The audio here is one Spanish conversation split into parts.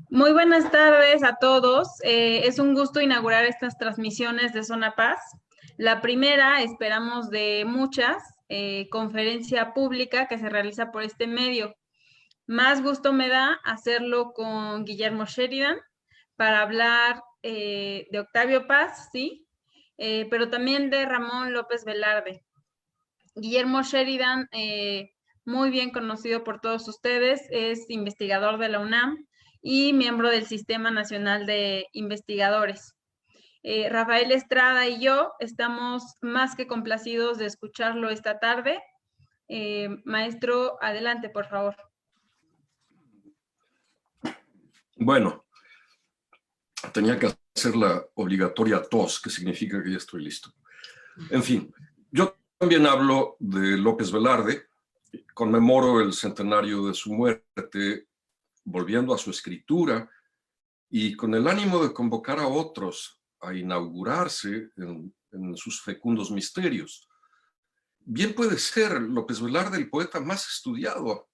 Muy buenas tardes a todos. Es un gusto inaugurar estas transmisiones de Zona Paz. La primera, esperamos de muchas, conferencia pública que se realiza por este medio. Más gusto me da hacerlo con Guillermo Sheridan para hablar de Octavio Paz, ¿sí? Pero también de Ramón López Velarde. Guillermo Sheridan, muy bien conocido por todos ustedes, es investigador de la UNAM y miembro del Sistema Nacional de Investigadores. Rafael Estrada y yo estamos más que complacidos de escucharlo esta tarde. Maestro, adelante, por favor. Bueno, tenía que hacer la obligatoria tos, que significa que ya estoy listo. En fin, yo también hablo de López Velarde, conmemoro el centenario de su muerte, volviendo a su escritura y con el ánimo de convocar a otros a inaugurarse en sus fecundos misterios. Bien puede ser López Velarde el poeta más estudiado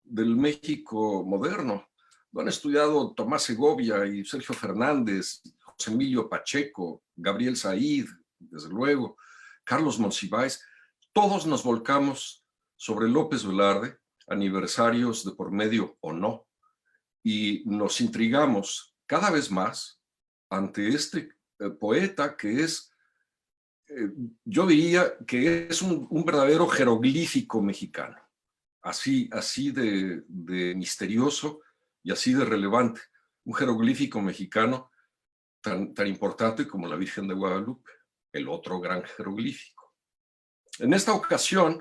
del México moderno. Lo han estudiado Tomás Segovia y Sergio Fernández, José Emilio Pacheco, Gabriel Said, desde luego, Carlos Monsiváis. Todos nos volcamos sobre López Velarde, aniversarios de por medio o no, y nos intrigamos cada vez más ante este poeta que es, yo diría que es un verdadero jeroglífico mexicano, así de misterioso y así de relevante, un jeroglífico mexicano tan importante como la Virgen de Guadalupe, el otro gran jeroglífico. En esta ocasión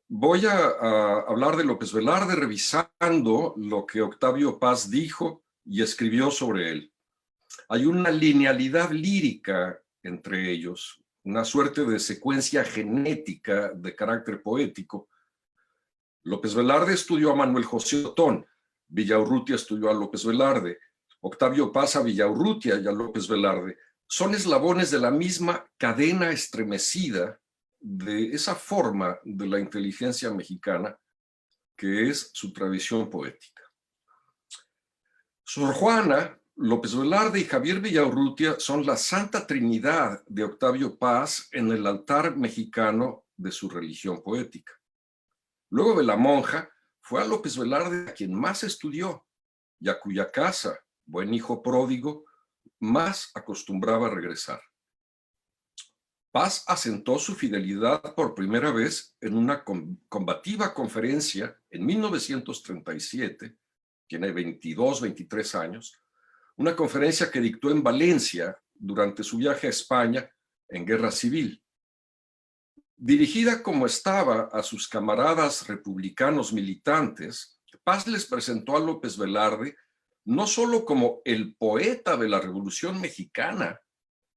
voy a hablar de López Velarde revisando lo que Octavio Paz dijo y escribió sobre él. Hay una linealidad lírica entre ellos, una suerte de secuencia genética de carácter poético. López Velarde estudió a Manuel José Otón, Villaurrutia estudió a López Velarde, Octavio Paz a Villaurrutia y a López Velarde. Son eslabones de la misma cadena estremecida de esa forma de la inteligencia mexicana que es su tradición poética. Sor Juana, López Velarde y Javier Villaurrutia son la santa trinidad de Octavio Paz en el altar mexicano de su religión poética. Luego de la monja, fue a López Velarde a quien más estudió y a cuya casa, buen hijo pródigo, más acostumbraba a regresar. Paz asentó su fidelidad por primera vez en una combativa conferencia en 1937, tiene 22, 23 años, una conferencia que dictó en Valencia durante su viaje a España en Guerra Civil. Dirigida como estaba a sus camaradas republicanos militantes, Paz les presentó a López Velarde no solo como el poeta de la Revolución Mexicana,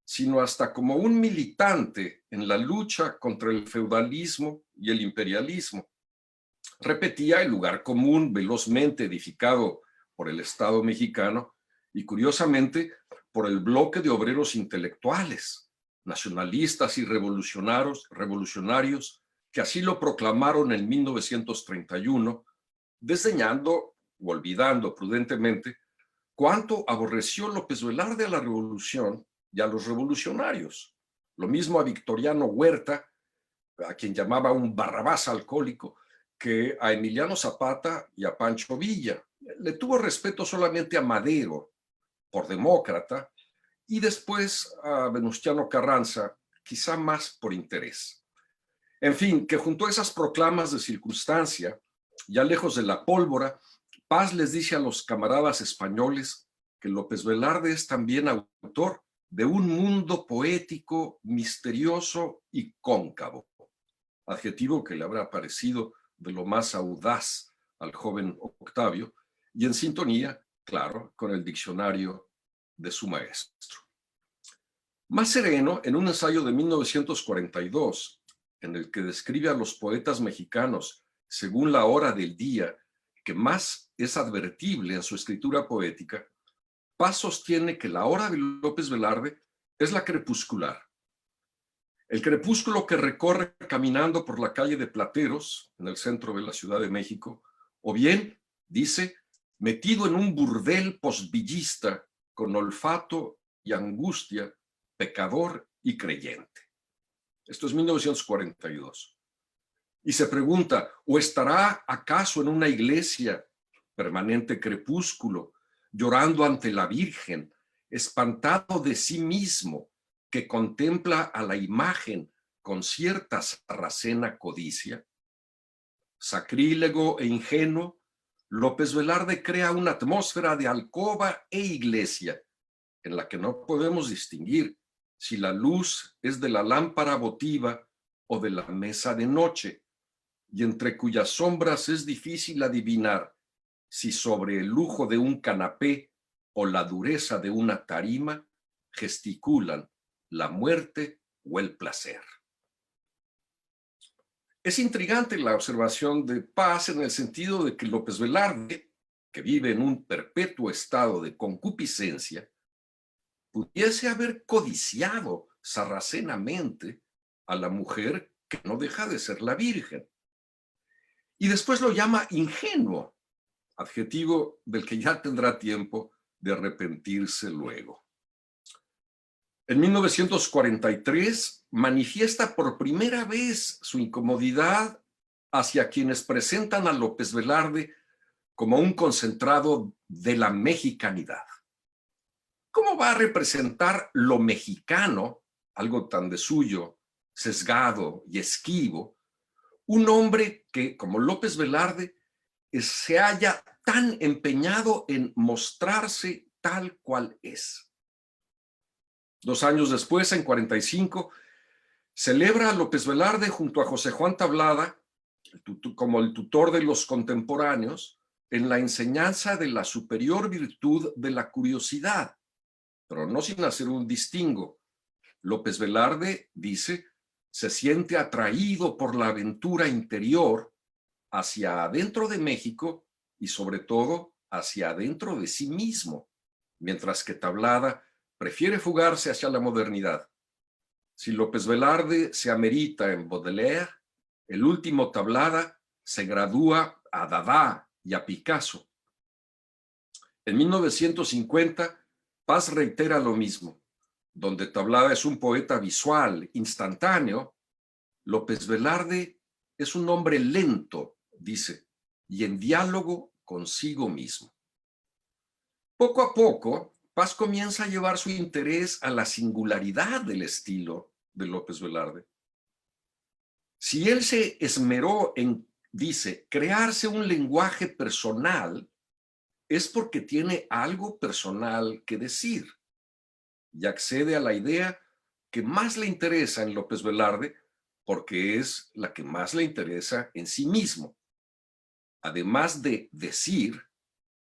sino hasta como un militante en la lucha contra el feudalismo y el imperialismo. Repetía el lugar común velozmente edificado por el Estado mexicano y, curiosamente, por el bloque de obreros intelectuales, nacionalistas y revolucionarios que así lo proclamaron en 1931, desdeñando o olvidando prudentemente cuánto aborreció López Velarde a la revolución y a los revolucionarios. Lo mismo a Victoriano Huerta, a quien llamaba un Barrabás alcohólico, que a Emiliano Zapata y a Pancho Villa. Le tuvo respeto solamente a Madero, por demócrata, y después a Venustiano Carranza, quizá más por interés. En fin, que junto a esas proclamas de circunstancia, ya lejos de la pólvora, Paz les dice a los camaradas españoles que López Velarde es también autor de un mundo poético, misterioso y cóncavo, adjetivo que le habrá parecido de lo más audaz al joven Octavio, y en sintonía, claro, con el diccionario de su maestro. Más sereno, en un ensayo de 1942, en el que describe a los poetas mexicanos según la hora del día que más es advertible en su escritura poética, Paz sostiene que la hora de López Velarde es la crepuscular. El crepúsculo que recorre caminando por la calle de Plateros, en el centro de la Ciudad de México, o bien, dice, metido en un burdel postvillista con olfato y angustia, pecador y creyente. Esto es 1942. Y se pregunta, ¿o estará acaso en una iglesia, permanente crepúsculo, llorando ante la Virgen, espantado de sí mismo, que contempla a la imagen con cierta sarracena codicia? Sacrílego e ingenuo, López Velarde crea una atmósfera de alcoba e iglesia, en la que no podemos distinguir si la luz es de la lámpara votiva o de la mesa de noche, y entre cuyas sombras es difícil adivinar si sobre el lujo de un canapé o la dureza de una tarima gesticulan la muerte o el placer. Es intrigante la observación de Paz en el sentido de que López Velarde, que vive en un perpetuo estado de concupiscencia, pudiese haber codiciado sarracenamente a la mujer que no deja de ser la Virgen. Y después lo llama ingenuo, adjetivo del que ya tendrá tiempo de arrepentirse luego. En 1943 manifiesta por primera vez su incomodidad hacia quienes presentan a López Velarde como un concentrado de la mexicanidad. ¿Cómo va a representar lo mexicano, algo tan de suyo, sesgado y esquivo, un hombre que, como López Velarde, se haya tan empeñado en mostrarse tal cual es? 2 años después, en 45, celebra a López Velarde junto a José Juan Tablada como el tutor de los contemporáneos en la enseñanza de la superior virtud de la curiosidad, pero no sin hacer un distingo. López Velarde, dice, se siente atraído por la aventura interior hacia adentro de México y sobre todo hacia adentro de sí mismo, mientras que Tablada prefiere fugarse hacia la modernidad. Si López Velarde se amerita en Baudelaire, el último Tablada se gradúa a Dada y a Picasso. En 1950, Paz reitera lo mismo. Donde Tablada es un poeta visual, instantáneo, López Velarde es un hombre lento, dice, y en diálogo consigo mismo. Poco a poco, Paz comienza a llevar su interés a la singularidad del estilo de López Velarde. Si él se esmeró en, dice, crearse un lenguaje personal, es porque tiene algo personal que decir y accede a la idea que más le interesa en López Velarde porque es la que más le interesa en sí mismo. Además de decir,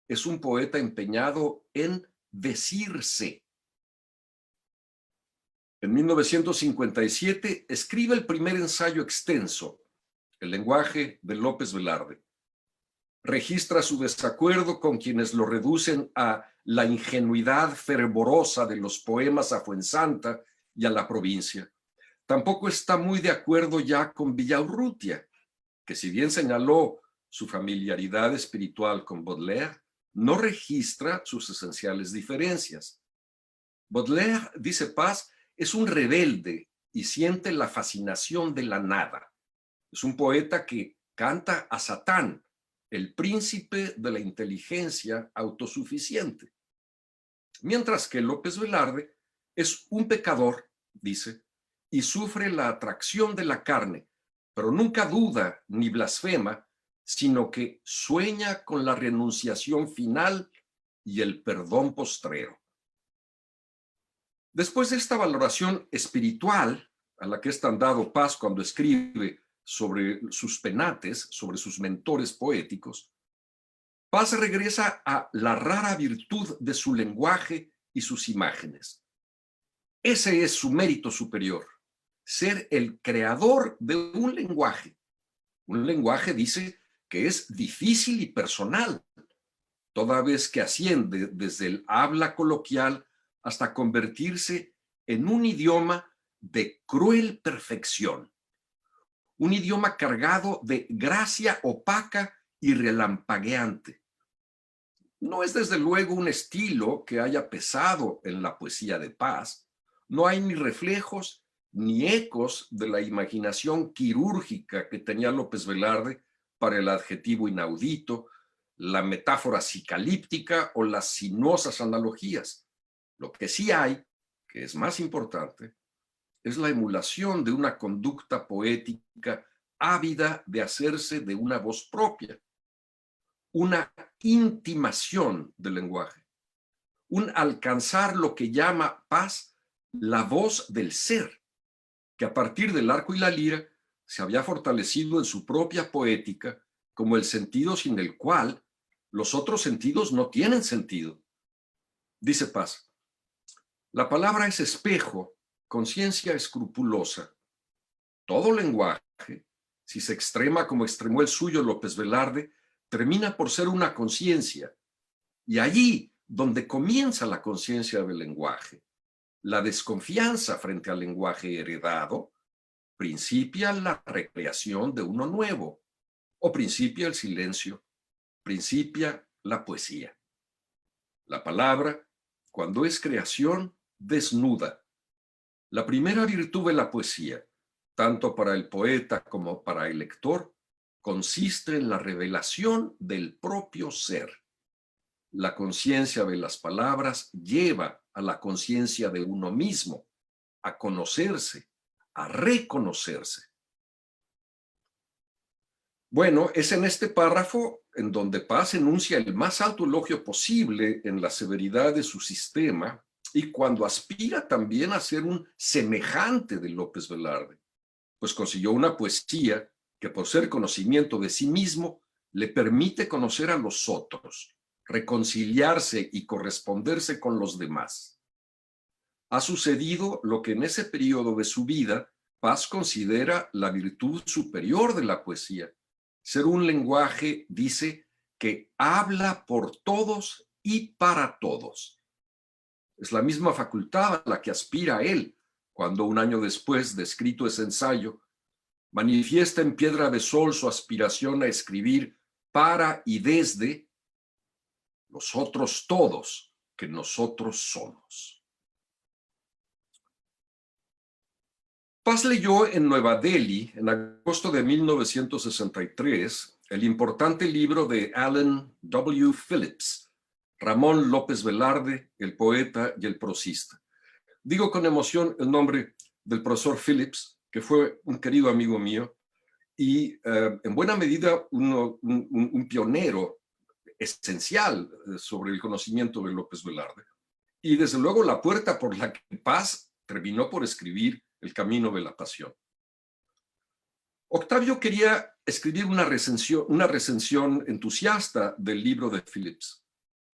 es un poeta empeñado en decirse. En 1957 escribe el primer ensayo extenso, El lenguaje de López Velarde. Registra su desacuerdo con quienes lo reducen a la ingenuidad fervorosa de los poemas a Fuensanta y a la provincia. Tampoco está muy de acuerdo ya con Villaurrutia, que si bien señaló su familiaridad espiritual con Baudelaire, no registra sus esenciales diferencias. Baudelaire, dice Paz, es un rebelde y siente la fascinación de la nada. Es un poeta que canta a Satán, el príncipe de la inteligencia autosuficiente. Mientras que López Velarde es un pecador, dice, y sufre la atracción de la carne, pero nunca duda ni blasfema, sino que sueña con la renunciación final y el perdón postrero. Después de esta valoración espiritual, a la que es tan dado Paz cuando escribe sobre sus penates, sobre sus mentores poéticos, Paz regresa a la rara virtud de su lenguaje y sus imágenes. Ese es su mérito superior, ser el creador de un lenguaje. Un lenguaje, dice, que es difícil y personal, toda vez que asciende desde el habla coloquial hasta convertirse en un idioma de cruel perfección, un idioma cargado de gracia opaca y relampagueante. No es desde luego un estilo que haya pesado en la poesía de Paz. No hay ni reflejos ni ecos de la imaginación quirúrgica que tenía López Velarde para el adjetivo inaudito, la metáfora psicalíptica o las sinuosas analogías. Lo que sí hay, que es más importante, es la emulación de una conducta poética ávida de hacerse de una voz propia, una intimación del lenguaje, un alcanzar lo que llama Paz la voz del ser, que a partir del arco y la lira se había fortalecido en su propia poética como el sentido sin el cual los otros sentidos no tienen sentido. Dice Paz, la palabra es espejo, conciencia escrupulosa. Todo lenguaje, si se extrema como extremó el suyo López Velarde, termina por ser una conciencia. Y allí, donde comienza la conciencia del lenguaje, la desconfianza frente al lenguaje heredado, principia la recreación de uno nuevo, o principia el silencio, principia la poesía. La palabra, cuando es creación, desnuda. La primera virtud de la poesía, tanto para el poeta como para el lector, consiste en la revelación del propio ser. La conciencia de las palabras lleva a la conciencia de uno mismo, a conocerse, a reconocerse. Bueno, es en este párrafo en donde Paz enuncia el más alto elogio posible en la severidad de su sistema y cuando aspira también a ser un semejante de López Velarde, pues consiguió una poesía que por ser conocimiento de sí mismo le permite conocer a los otros, reconciliarse y corresponderse con los demás. Ha sucedido lo que en ese periodo de su vida Paz considera la virtud superior de la poesía, ser un lenguaje, dice, que habla por todos y para todos. Es la misma facultad a la que aspira él cuando un año después de escrito ese ensayo, manifiesta en Piedra de Sol su aspiración a escribir para y desde los otros todos que nosotros somos. Paz leyó en Nueva Delhi, en agosto de 1963, el importante libro de Allen W. Phillips, Ramón López Velarde, el poeta y el prosista. Digo con emoción el nombre del profesor Phillips, que fue un querido amigo mío y en buena medida un pionero esencial sobre el conocimiento de López Velarde. Y desde luego la puerta por la que Paz terminó por escribir El Camino de la Pasión. Octavio quería escribir una recensión entusiasta del libro de Phillips,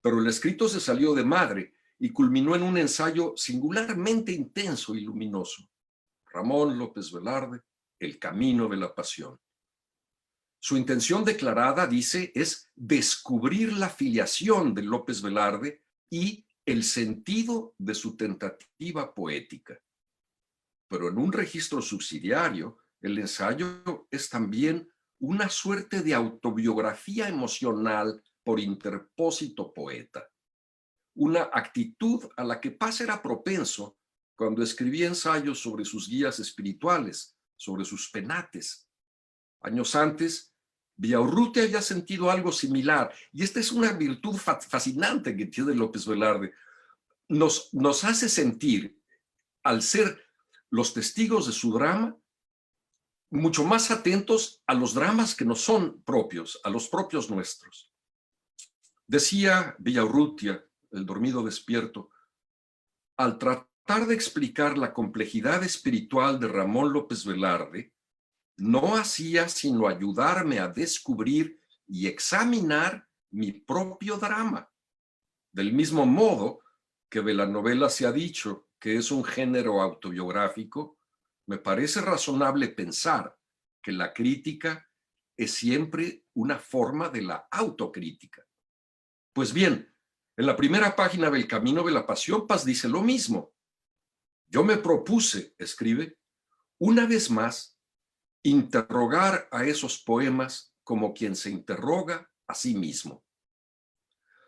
pero el escrito se salió de madre y culminó en un ensayo singularmente intenso y luminoso. Ramón López Velarde, El Camino de la Pasión. Su intención declarada, dice, es descubrir la filiación de López Velarde y el sentido de su tentativa poética. Pero en un registro subsidiario, el ensayo es también una suerte de autobiografía emocional por interpósito poeta. Una actitud a la que Paz era propenso cuando escribía ensayos sobre sus guías espirituales, sobre sus penates. Años antes, Villaurrutia había sentido algo similar, y esta es una virtud fascinante que tiene López Velarde. Nos hace sentir, al ser los testigos de su drama, mucho más atentos a los dramas que nos son propios, a los propios nuestros. Decía Villaurrutia, el dormido despierto, al tratar de explicar la complejidad espiritual de Ramón López Velarde, no hacía sino ayudarme a descubrir y examinar mi propio drama. Del mismo modo que de la novela se ha dicho que es un género autobiográfico, me parece razonable pensar que la crítica es siempre una forma de la autocrítica. Pues bien, en la primera página del Camino de la Pasión, Paz dice lo mismo. Yo me propuse, escribe, una vez más, interrogar a esos poemas como quien se interroga a sí mismo.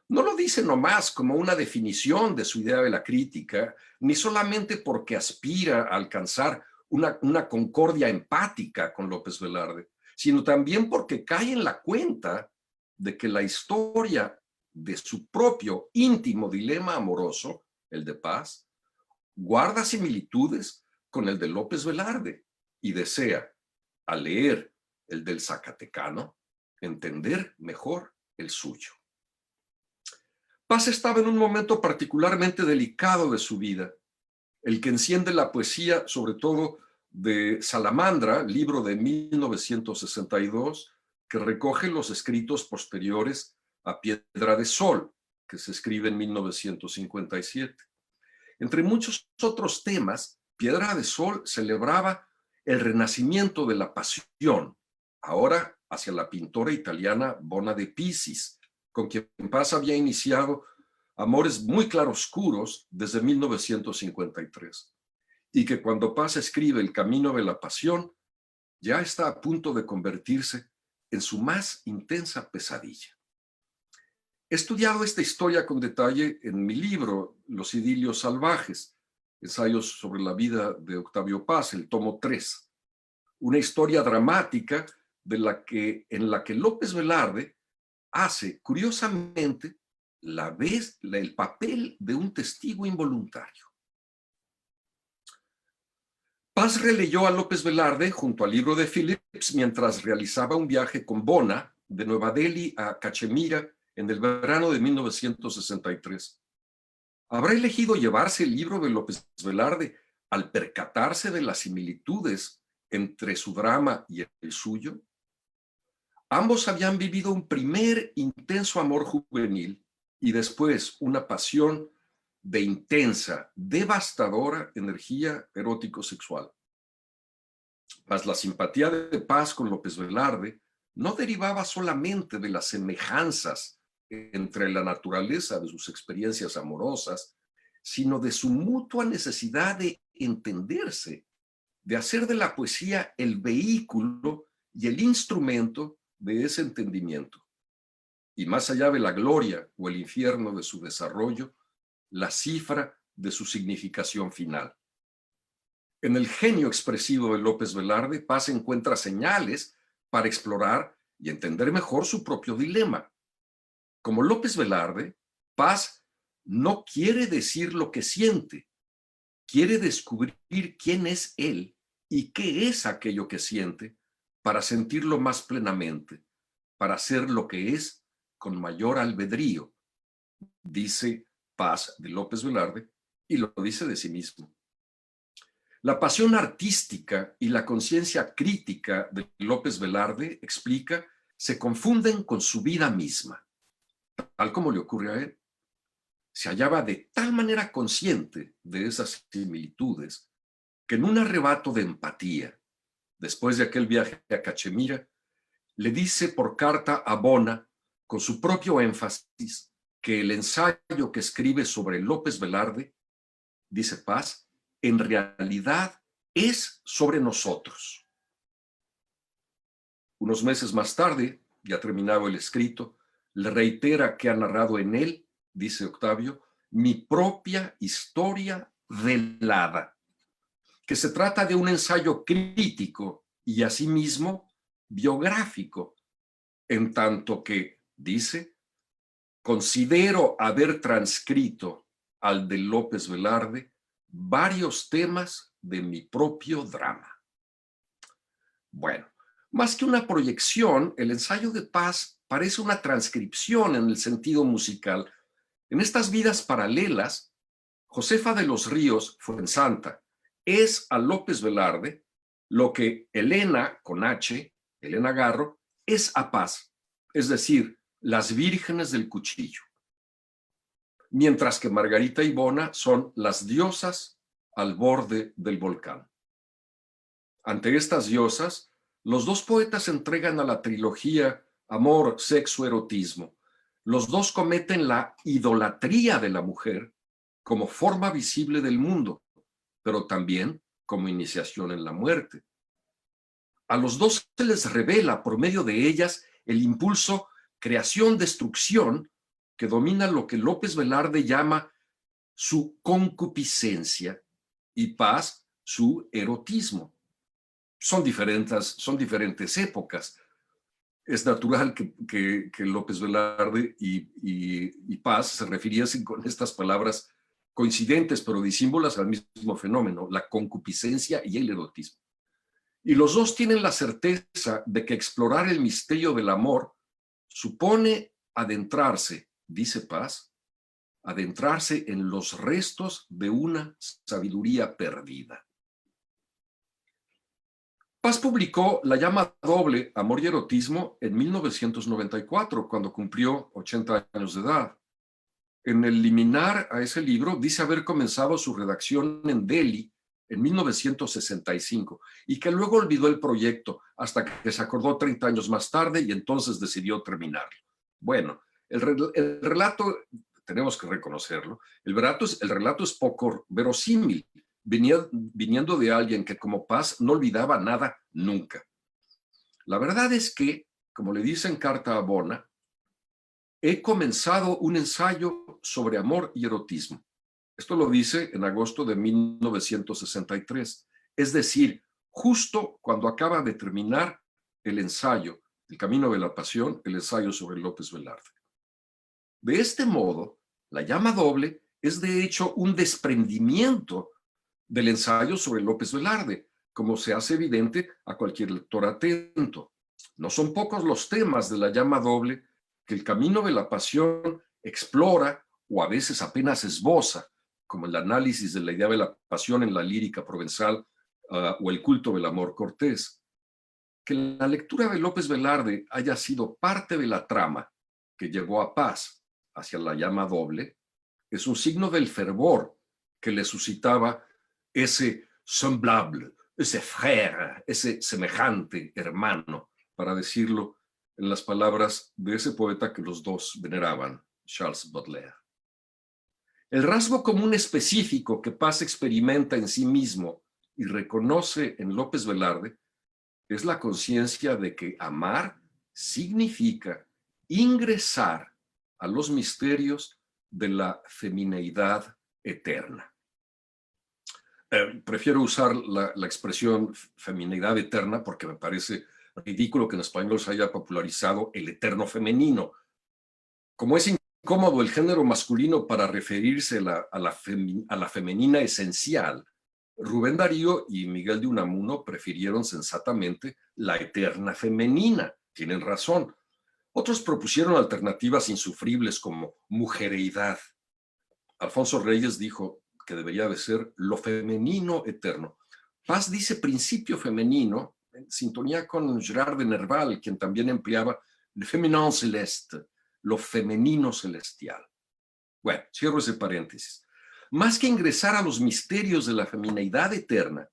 No lo dice nomás como una definición de su idea de la crítica, ni solamente porque aspira a alcanzar una concordia empática con López Velarde, sino también porque cae en la cuenta de que la historia de su propio íntimo dilema amoroso, el de Paz, guarda similitudes con el de López Velarde y desea, al leer el del Zacatecano, entender mejor el suyo. Paz estaba en un momento particularmente delicado de su vida, el que enciende la poesía, sobre todo de Salamandra, libro de 1962, que recoge los escritos posteriores a Piedra de Sol, que se escribe en 1957. Entre muchos otros temas, Piedra de Sol celebraba el renacimiento de la pasión, ahora hacia la pintora italiana Bona de Pisis, con quien Paz había iniciado amores muy claroscuros desde 1953, y que cuando Paz escribe El Camino de la Pasión, ya está a punto de convertirse en su más intensa pesadilla. He estudiado esta historia con detalle en mi libro, Los idilios salvajes, ensayos sobre la vida de Octavio Paz, el tomo 3, una historia dramática en la que López Velarde hace, curiosamente, el papel de un testigo involuntario. Paz releyó a López Velarde junto al libro de Phillips mientras realizaba un viaje con Bona de Nueva Delhi a Cachemira en el verano de 1963. ¿Habrá elegido llevarse el libro de López Velarde al percatarse de las similitudes entre su drama y el suyo? Ambos habían vivido un primer intenso amor juvenil y después una pasión de intensa, devastadora energía erótico-sexual. Mas la simpatía de Paz con López Velarde no derivaba solamente de las semejanzas entre la naturaleza de sus experiencias amorosas, sino de su mutua necesidad de entenderse, de hacer de la poesía el vehículo y el instrumento de ese entendimiento. Y más allá de la gloria o el infierno de su desarrollo, la cifra de su significación final. En el genio expresivo de López Velarde, Paz encuentra señales para explorar y entender mejor su propio dilema. Como López Velarde, Paz no quiere decir lo que siente, quiere descubrir quién es él y qué es aquello que siente para sentirlo más plenamente, para ser lo que es con mayor albedrío, dice Paz de López Velarde, y lo dice de sí mismo. La pasión artística y la conciencia crítica de López Velarde, explica, se confunden con su vida misma, tal como le ocurre a él. Se hallaba de tal manera consciente de esas similitudes que en un arrebato de empatía, después de aquel viaje a Cachemira, le dice por carta a Bona, con su propio énfasis, que el ensayo que escribe sobre López Velarde, dice Paz, en realidad es sobre nosotros. Unos meses más tarde, ya terminado el escrito, le reitera que ha narrado en él, dice Octavio, mi propia historia velada, que se trata de un ensayo crítico y asimismo biográfico, en tanto que, dice, considero haber transcrito al de López Velarde varios temas de mi propio drama. Bueno, más que una proyección, el ensayo de Paz parece una transcripción en el sentido musical. En estas vidas paralelas, Josefa de los Ríos Fuensanta es a López Velarde lo que Elena, con H, Elena Garro, es a Paz, es decir, las vírgenes del cuchillo. Mientras que Margarita y Bona son las diosas al borde del volcán. Ante estas diosas, los dos poetas entregan a la trilogía amor, sexo, erotismo. Los dos cometen la idolatría de la mujer como forma visible del mundo, pero también como iniciación en la muerte. A los dos se les revela por medio de ellas el impulso creación-destrucción que domina lo que López Velarde llama su concupiscencia y Paz su erotismo. Son diferentes épocas. Es natural que López Velarde y Paz se refiriesen con estas palabras coincidentes pero disímbolas al mismo fenómeno, la concupiscencia y el erotismo. Y los dos tienen la certeza de que explorar el misterio del amor supone adentrarse, dice Paz, adentrarse en los restos de una sabiduría perdida. Paz publicó La llama doble, Amor y Erotismo en 1994, cuando cumplió 80 años de edad. En el liminar a ese libro dice haber comenzado su redacción en Delhi en 1965 y que luego olvidó el proyecto hasta que se acordó 30 años más tarde y entonces decidió terminarlo. Bueno, el relato, tenemos que reconocerlo, el relato es poco verosímil, viniendo de alguien que como Paz no olvidaba nada nunca. La verdad es que, como le dice en carta a Bona, he comenzado un ensayo sobre amor y erotismo. Esto lo dice en agosto de 1963, es decir, justo cuando acaba de terminar el ensayo, El camino de la pasión, el ensayo sobre López Velarde. De este modo, La llama doble es de hecho un desprendimiento del ensayo sobre López Velarde, como se hace evidente a cualquier lector atento. No son pocos los temas de La llama doble que El camino de la pasión explora o a veces apenas esboza, como el análisis de la idea de la pasión en la lírica provenzal o el culto del amor cortés. Que la lectura de López Velarde haya sido parte de la trama que llevó a Paz hacia La llama doble es un signo del fervor que le suscitaba ese semblable, ese frère, ese semejante hermano, para decirlo en las palabras de ese poeta que los dos veneraban, Charles Baudelaire. El rasgo común específico que Paz experimenta en sí mismo y reconoce en López Velarde es la conciencia de que amar significa ingresar a los misterios de la femineidad eterna. Prefiero usar la expresión femineidad eterna porque me parece ridículo que en español se haya popularizado el eterno femenino. Como es incómodo el género masculino para referirse a la femenina esencial, Rubén Darío y Miguel de Unamuno prefirieron sensatamente la eterna femenina. Tienen razón. Otros propusieron alternativas insufribles como mujereidad. Alfonso Reyes dijo que debería de ser lo femenino eterno. Paz dice principio femenino, en sintonía con Gerard de Nerval, quien también empleaba le féminin céleste, lo femenino celestial. Bueno, cierro ese paréntesis. Más que ingresar a los misterios de la femineidad eterna,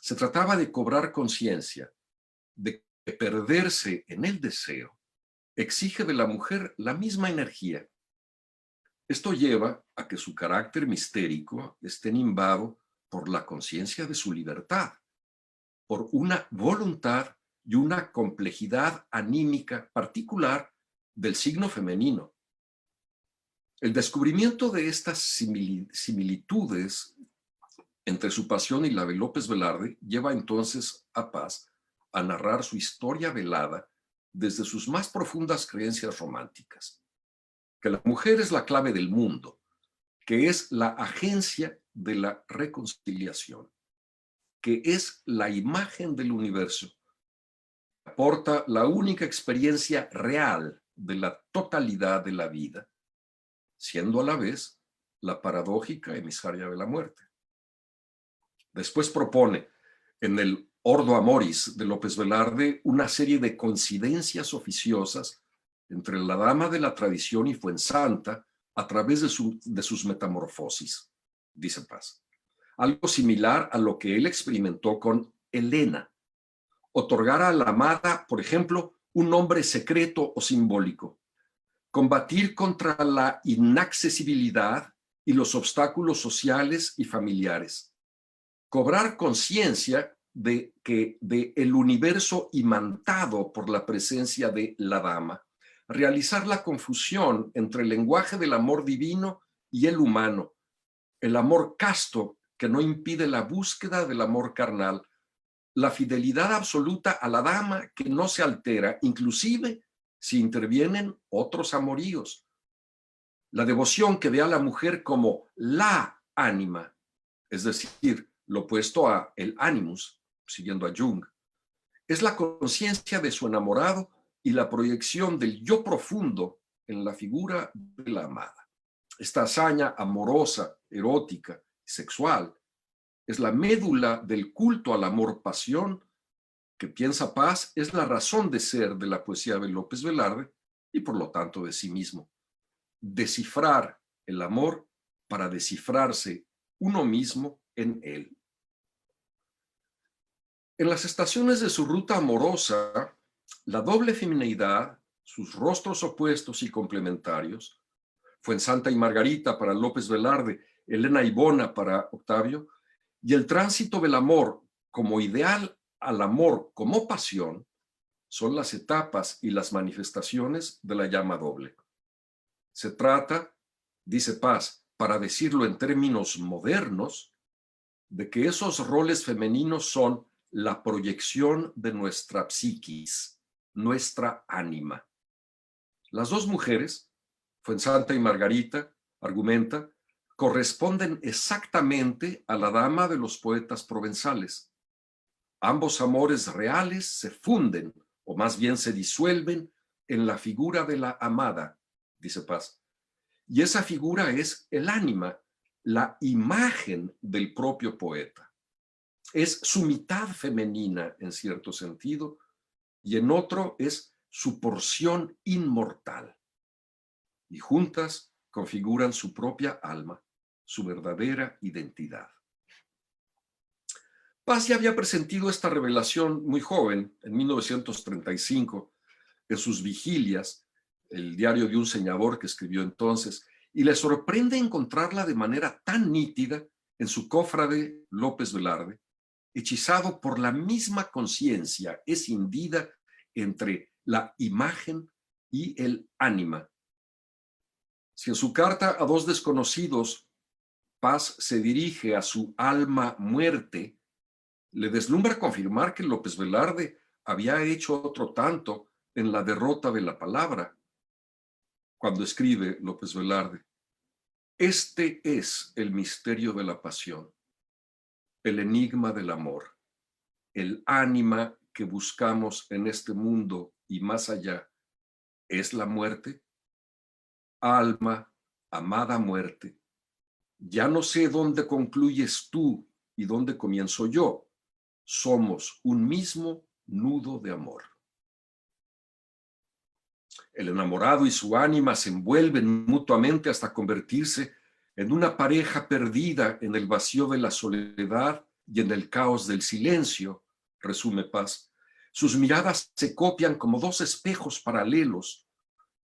se trataba de cobrar conciencia de que perderse en el deseo exige de la mujer la misma energía. Esto lleva a que su carácter mistérico esté nimbado por la conciencia de su libertad, por una voluntad y una complejidad anímica particular del signo femenino. El descubrimiento de estas similitudes entre su pasión y la de López Velarde lleva entonces a Paz a narrar su historia velada desde sus más profundas creencias románticas, que la mujer es la clave del mundo, que es la agencia de la reconciliación, que es la imagen del universo, que aporta la única experiencia real de la totalidad de la vida, siendo a la vez la paradójica emisaria de la muerte. Después propone en el Ordo Amoris de López Velarde una serie de coincidencias oficiosas entre la dama de la tradición y Fuensanta a través de sus metamorfosis, dice Paz. Algo similar a lo que él experimentó con Helena. Otorgar a la amada, por ejemplo, un nombre secreto o simbólico. Combatir contra la inaccesibilidad y los obstáculos sociales y familiares. cobrar conciencia de el universo imantado por la presencia de la dama, realizar la confusión entre el lenguaje del amor divino y el humano, el amor casto que no impide la búsqueda del amor carnal, la fidelidad absoluta a la dama que no se altera, inclusive si intervienen otros amoríos, la devoción que ve a la mujer como la ánima, es decir, lo opuesto a el animus, siguiendo a Jung, es la conciencia de su enamorado y la proyección del yo profundo en la figura de la amada. Esta hazaña amorosa, erótica, sexual, es la médula del culto al amor-pasión que piensa Paz es la razón de ser de la poesía de López Velarde y por lo tanto de sí mismo. Descifrar el amor para descifrarse uno mismo en él. En las estaciones de su ruta amorosa, la doble femineidad, sus rostros opuestos y complementarios, Fuensanta y Margarita para López Velarde, Elena y Bona para Octavio, y el tránsito del amor como ideal al amor como pasión, son las etapas y las manifestaciones de la llama doble. Se trata, dice Paz, para decirlo en términos modernos, de que esos roles femeninos son la proyección de nuestra psiquis, nuestra ánima. Las dos mujeres, Fuensanta y Margarita, argumenta, corresponden exactamente a la dama de los poetas provenzales. Ambos amores reales se funden, o más bien se disuelven, en la figura de la amada, dice Paz. Y esa figura es el ánima, la imagen del propio poeta. Es su mitad femenina en cierto sentido, y en otro es su porción inmortal. Y juntas configuran su propia alma, su verdadera identidad. Paz ya había presentido esta revelación muy joven, en 1935, en sus Vigilias, el diario de un señador que escribió entonces, y le sorprende encontrarla de manera tan nítida en su cofrade López Velarde, hechizado por la misma conciencia escindida entre la imagen y el ánima. Si en su carta a dos desconocidos Paz se dirige a su alma muerte, le deslumbra confirmar que López Velarde había hecho otro tanto en la derrota de la palabra. Cuando escribe López Velarde, este es el misterio de la pasión, el enigma del amor, el ánima que buscamos en este mundo y más allá, ¿es la muerte? Alma, amada muerte, ya no sé dónde concluyes tú y dónde comienzo yo. Somos un mismo nudo de amor. El enamorado y su ánima se envuelven mutuamente hasta convertirse en una pareja perdida en el vacío de la soledad y en el caos del silencio, resume Paz. Sus miradas se copian como dos espejos paralelos.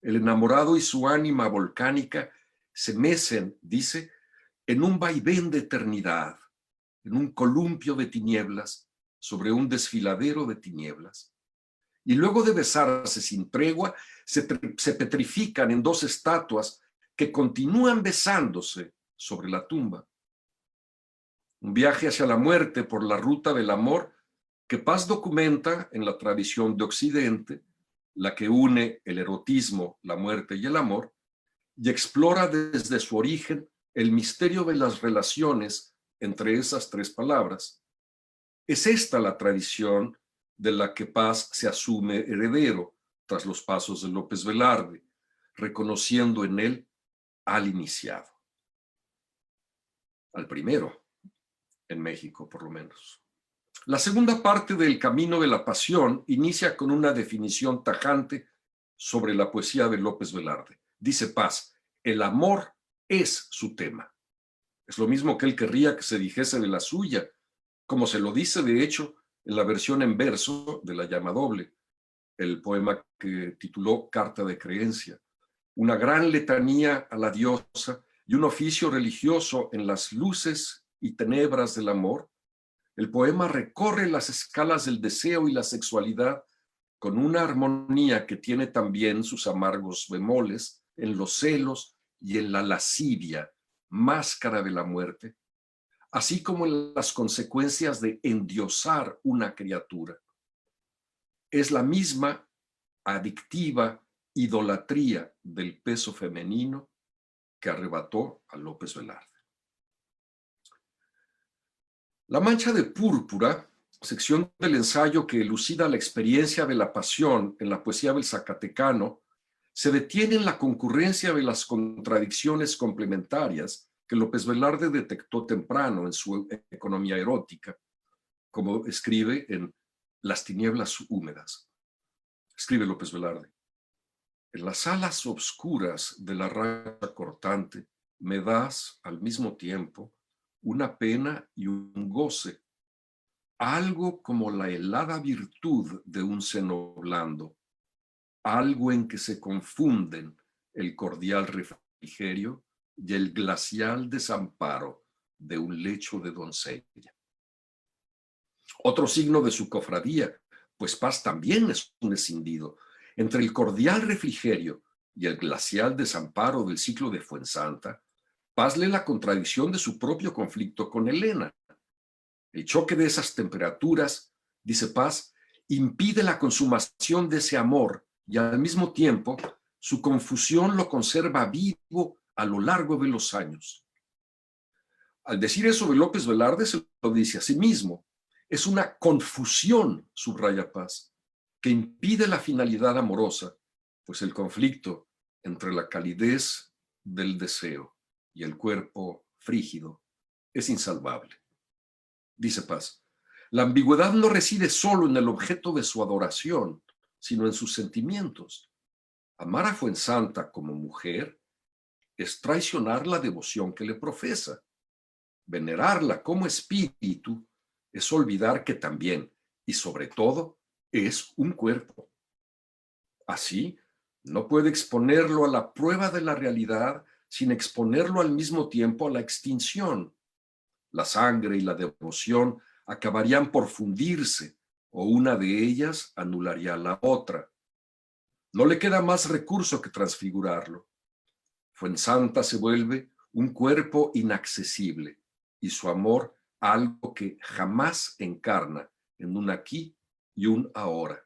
El enamorado y su ánima volcánica se mecen, dice, en un vaivén de eternidad, en un columpio de tinieblas, sobre un desfiladero de tinieblas. Y luego de besarse sin tregua, se petrifican en dos estatuas que continúan besándose sobre la tumba. Un viaje hacia la muerte por la ruta del amor que Paz documenta en la tradición de Occidente, la que une el erotismo, la muerte y el amor, y explora desde su origen el misterio de las relaciones entre esas tres palabras. Es esta la tradición de la que Paz se asume heredero tras los pasos de López Velarde, reconociendo en él al iniciado. Al primero, en México por lo menos. La segunda parte del Camino de la Pasión inicia con una definición tajante sobre la poesía de López Velarde. Dice Paz, el amor es su tema. Es lo mismo que él querría que se dijese de la suya, como se lo dice de hecho en la versión en verso de La llama doble, el poema que tituló Carta de Creencia, una gran letanía a la diosa y un oficio religioso en las luces y tenebras del amor, el poema recorre las escalas del deseo y la sexualidad con una armonía que tiene también sus amargos bemoles en los celos y en la lascivia, máscara de la muerte, así como en las consecuencias de endiosar una criatura. Es la misma adictiva idolatría del peso femenino que arrebató a López Velarde. La mancha de púrpura, sección del ensayo que elucida la experiencia de la pasión en la poesía del Zacatecano, se detiene en la concurrencia de las contradicciones complementarias que López Velarde detectó temprano en su economía erótica, como escribe en Las tinieblas húmedas. Escribe López Velarde: en las alas obscuras de la raya cortante me das al mismo tiempo una pena y un goce, algo como la helada virtud de un seno blando, algo en que se confunden el cordial refrigerio y el glacial desamparo de un lecho de doncella. Otro signo de su cofradía, pues Paz también es un escindido, entre el cordial refrigerio y el glacial desamparo del ciclo de Fuensanta, Paz lee la contradicción de su propio conflicto con Helena. El choque de esas temperaturas, dice Paz, impide la consumación de ese amor y al mismo tiempo su confusión lo conserva vivo a lo largo de los años. Al decir eso de López Velarde se lo dice a sí mismo. Es una confusión, subraya Paz, que impide la finalidad amorosa, pues el conflicto entre la calidez del deseo y el cuerpo frígido es insalvable. Dice Paz, la ambigüedad no reside solo en el objeto de su adoración, sino en sus sentimientos. Amar a Fuensanta como mujer es traicionar la devoción que le profesa. Venerarla como espíritu es olvidar que también, y sobre todo, es un cuerpo. Así, no puede exponerlo a la prueba de la realidad sin exponerlo al mismo tiempo a la extinción. La sangre y la devoción acabarían por fundirse, o una de ellas anularía a la otra. No le queda más recurso que transfigurarlo. Fuensanta se vuelve un cuerpo inaccesible y su amor algo que jamás encarna en un aquí y un ahora.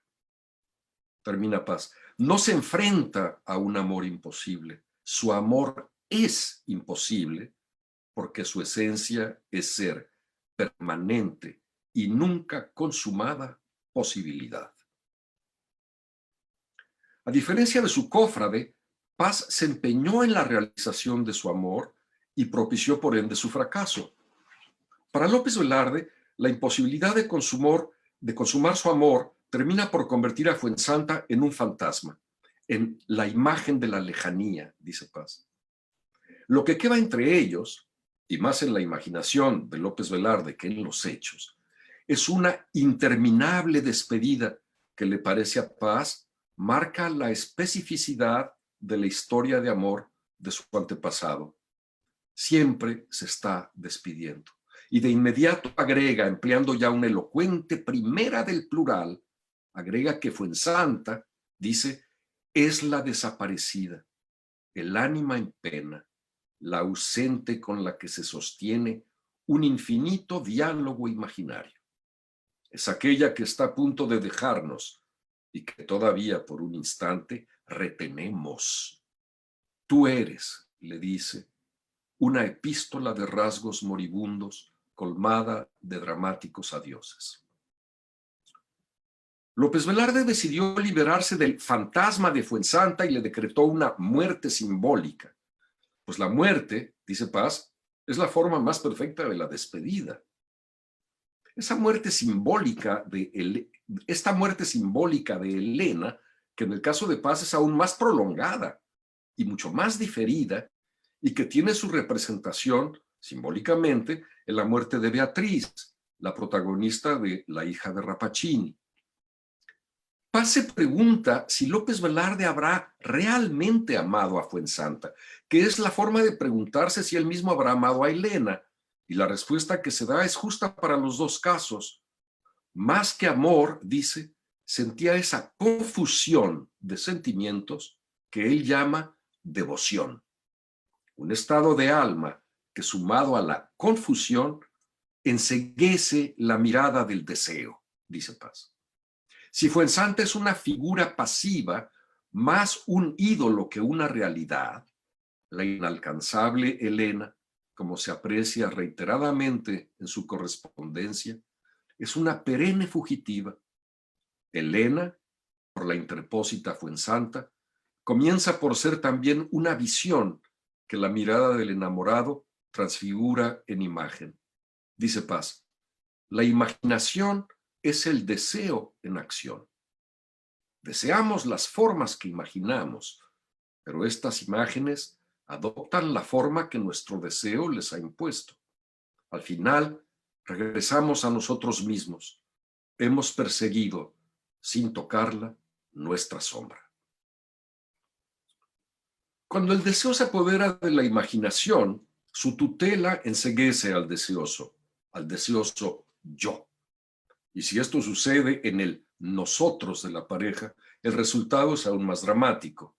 Termina Paz. No se enfrenta a un amor imposible. Su amor es imposible porque su esencia es ser permanente y nunca consumada posibilidad. A diferencia de su cofrade, Paz se empeñó en la realización de su amor y propició por ende su fracaso. Para López Velarde, la imposibilidad de consumar su amor termina por convertir a Fuensanta en un fantasma, en la imagen de la lejanía, dice Paz. Lo que queda entre ellos, y más en la imaginación de López Velarde que en los hechos, es una interminable despedida que le parece a Paz marca la especificidad de la historia de amor de su antepasado. Siempre se está despidiendo. Y de inmediato agrega, empleando ya una elocuente primera del plural, agrega que Fuensanta, dice, es la desaparecida, el ánima en pena, la ausente con la que se sostiene un infinito diálogo imaginario. Es aquella que está a punto de dejarnos y que todavía por un instante retenemos. Tú eres, le dice, una epístola de rasgos moribundos colmada de dramáticos adioses. López Velarde decidió liberarse del fantasma de Fuensanta y le decretó una muerte simbólica. Pues la muerte, dice Paz, es la forma más perfecta de la despedida. Esta muerte simbólica de Helena, que en el caso de Paz es aún más prolongada y mucho más diferida, y que tiene su representación simbólicamente en la muerte de Beatriz, la protagonista de La hija de Rappaccini. Paz se pregunta si López Velarde habrá realmente amado a Fuensanta, que es la forma de preguntarse si él mismo habrá amado a Helena, Y la respuesta que se da es justa para los dos casos. Más que amor, dice, sentía esa confusión de sentimientos que él llama devoción. Un estado de alma que, sumado a la confusión, enceguece la mirada del deseo, dice Paz. Si Fuensanta es una figura pasiva, más un ídolo que una realidad, la inalcanzable Helena, como se aprecia reiteradamente en su correspondencia, es una perenne fugitiva. Helena, por la interpósita Fuensanta, comienza por ser también una visión que la mirada del enamorado transfigura en imagen. Dice Paz, la imaginación es el deseo en acción. Deseamos las formas que imaginamos, pero estas imágenes adoptan la forma que nuestro deseo les ha impuesto. Al final, regresamos a nosotros mismos. Hemos perseguido, sin tocarla, nuestra sombra. Cuando el deseo se apodera de la imaginación, su tutela enceguece al deseoso yo. Y si esto sucede en el nosotros de la pareja, el resultado es aún más dramático.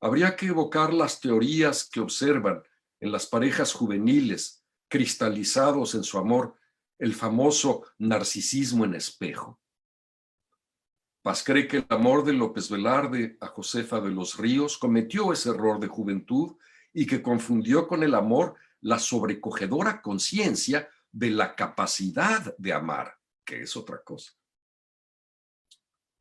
Habría que evocar las teorías que observan en las parejas juveniles, cristalizados en su amor, el famoso narcisismo en espejo. Paz cree que el amor de López Velarde a Josefa de los Ríos cometió ese error de juventud y que confundió con el amor la sobrecogedora conciencia de la capacidad de amar, que es otra cosa.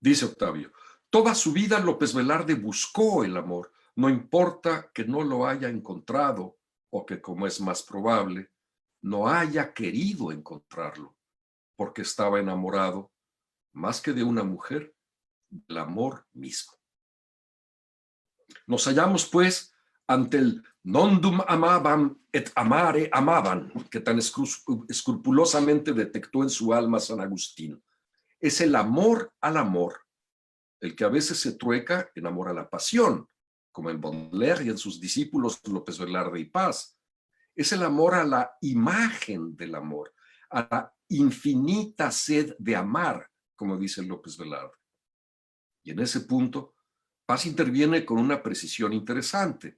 Dice Octavio, toda su vida López Velarde buscó el amor, no importa que no lo haya encontrado o que, como es más probable, no haya querido encontrarlo, porque estaba enamorado, más que de una mujer, del amor mismo. Nos hallamos, pues, ante el nondum amabam et amare amaban, que tan escrupulosamente detectó en su alma San Agustín. Es el amor al amor, el que a veces se trueca en amor a la pasión, como en Baudelaire y en sus discípulos López Velarde y Paz. Es el amor a la imagen del amor, a la infinita sed de amar, como dice López Velarde. Y en ese punto, Paz interviene con una precisión interesante.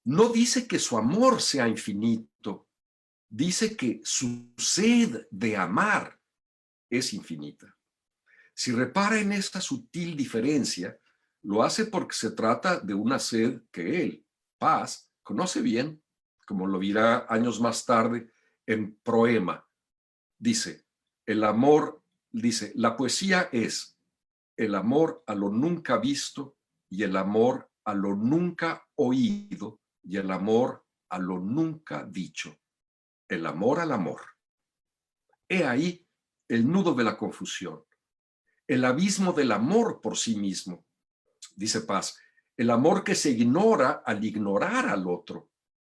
No dice que su amor sea infinito, dice que su sed de amar es infinita. Si repara en esta sutil diferencia, lo hace porque se trata de una sed que él, Paz, conoce bien, como lo dirá años más tarde en Proema. Dice, el amor, dice, la poesía es el amor a lo nunca visto y el amor a lo nunca oído y el amor a lo nunca dicho. El amor al amor. He ahí el nudo de la confusión. El abismo del amor por sí mismo. Dice Paz, el amor que se ignora al ignorar al otro.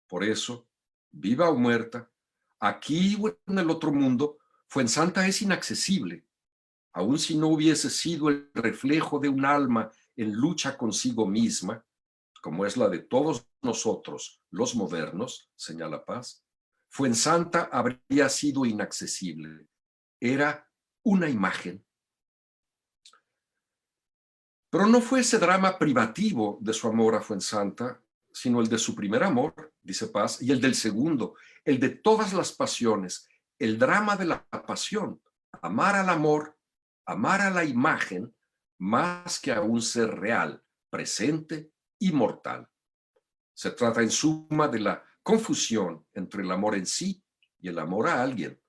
Por eso, viva o muerta, aquí o en el otro mundo, Fuensanta es inaccesible. Aun si no hubiese sido el reflejo de un alma en lucha consigo misma, como es la de todos nosotros, los modernos, señala Paz, Fuensanta habría sido inaccesible. Era una imagen. Pero no fue ese drama privativo de su amor a Fuensanta, sino el de su primer amor, dice Paz, y el del segundo, el de todas las pasiones, el drama de la pasión, amar al amor, amar a la imagen, más que a un ser real, presente y mortal. Se trata en suma de la confusión entre el amor en sí y el amor a alguien.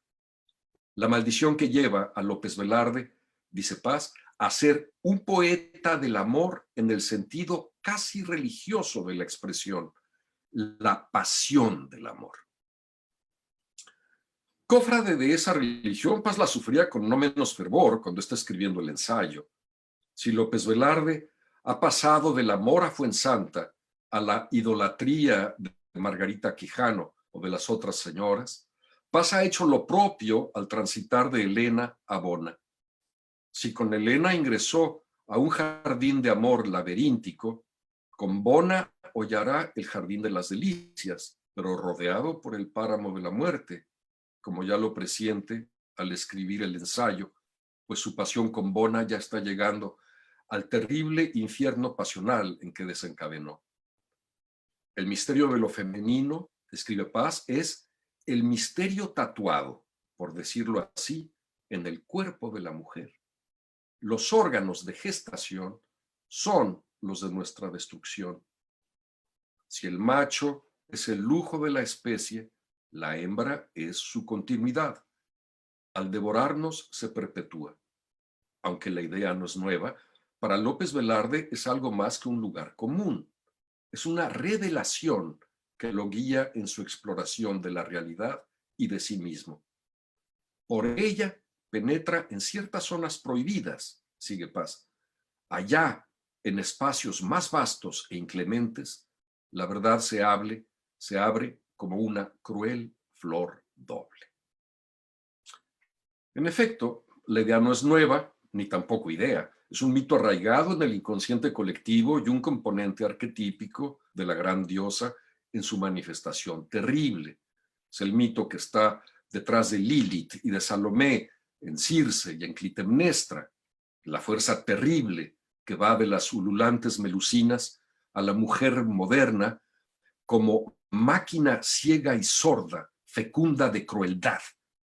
La maldición que lleva a López Velarde, dice Paz, a ser un poeta del amor en el sentido casi religioso de la expresión, la pasión del amor. Cofrade de esa religión, Paz la sufría con no menos fervor cuando está escribiendo el ensayo. Si López Velarde ha pasado del amor a Fuensanta a la idolatría de Margarita Quijano o de las otras señoras, Paz ha hecho lo propio al transitar de Helena a Bona. Si con Helena ingresó a un jardín de amor laberíntico, con Bona hollará el jardín de las delicias, pero rodeado por el páramo de la muerte, como ya lo presiente al escribir el ensayo, pues su pasión con Bona ya está llegando al terrible infierno pasional en que desencadenó. El misterio de lo femenino, escribe Paz, es el misterio tatuado, por decirlo así, en el cuerpo de la mujer. Los órganos de gestación son los de nuestra destrucción. Si el macho es el lujo de la especie, la hembra es su continuidad. Al devorarnos se perpetúa. Aunque la idea no es nueva, para López Velarde es algo más que un lugar común. Es una revelación que lo guía en su exploración de la realidad y de sí mismo. Por ella penetra en ciertas zonas prohibidas, sigue Paz. Allá, en espacios más vastos e inclementes, la verdad se abre como una cruel flor doble. En efecto, la idea no es nueva, ni tampoco idea. Es un mito arraigado en el inconsciente colectivo y un componente arquetípico de la gran diosa en su manifestación terrible. Es el mito que está detrás de Lilith y de Salomé en Circe y en Clitemnestra, la fuerza terrible que va de las ululantes melusinas a la mujer moderna como máquina ciega y sorda, fecunda de crueldad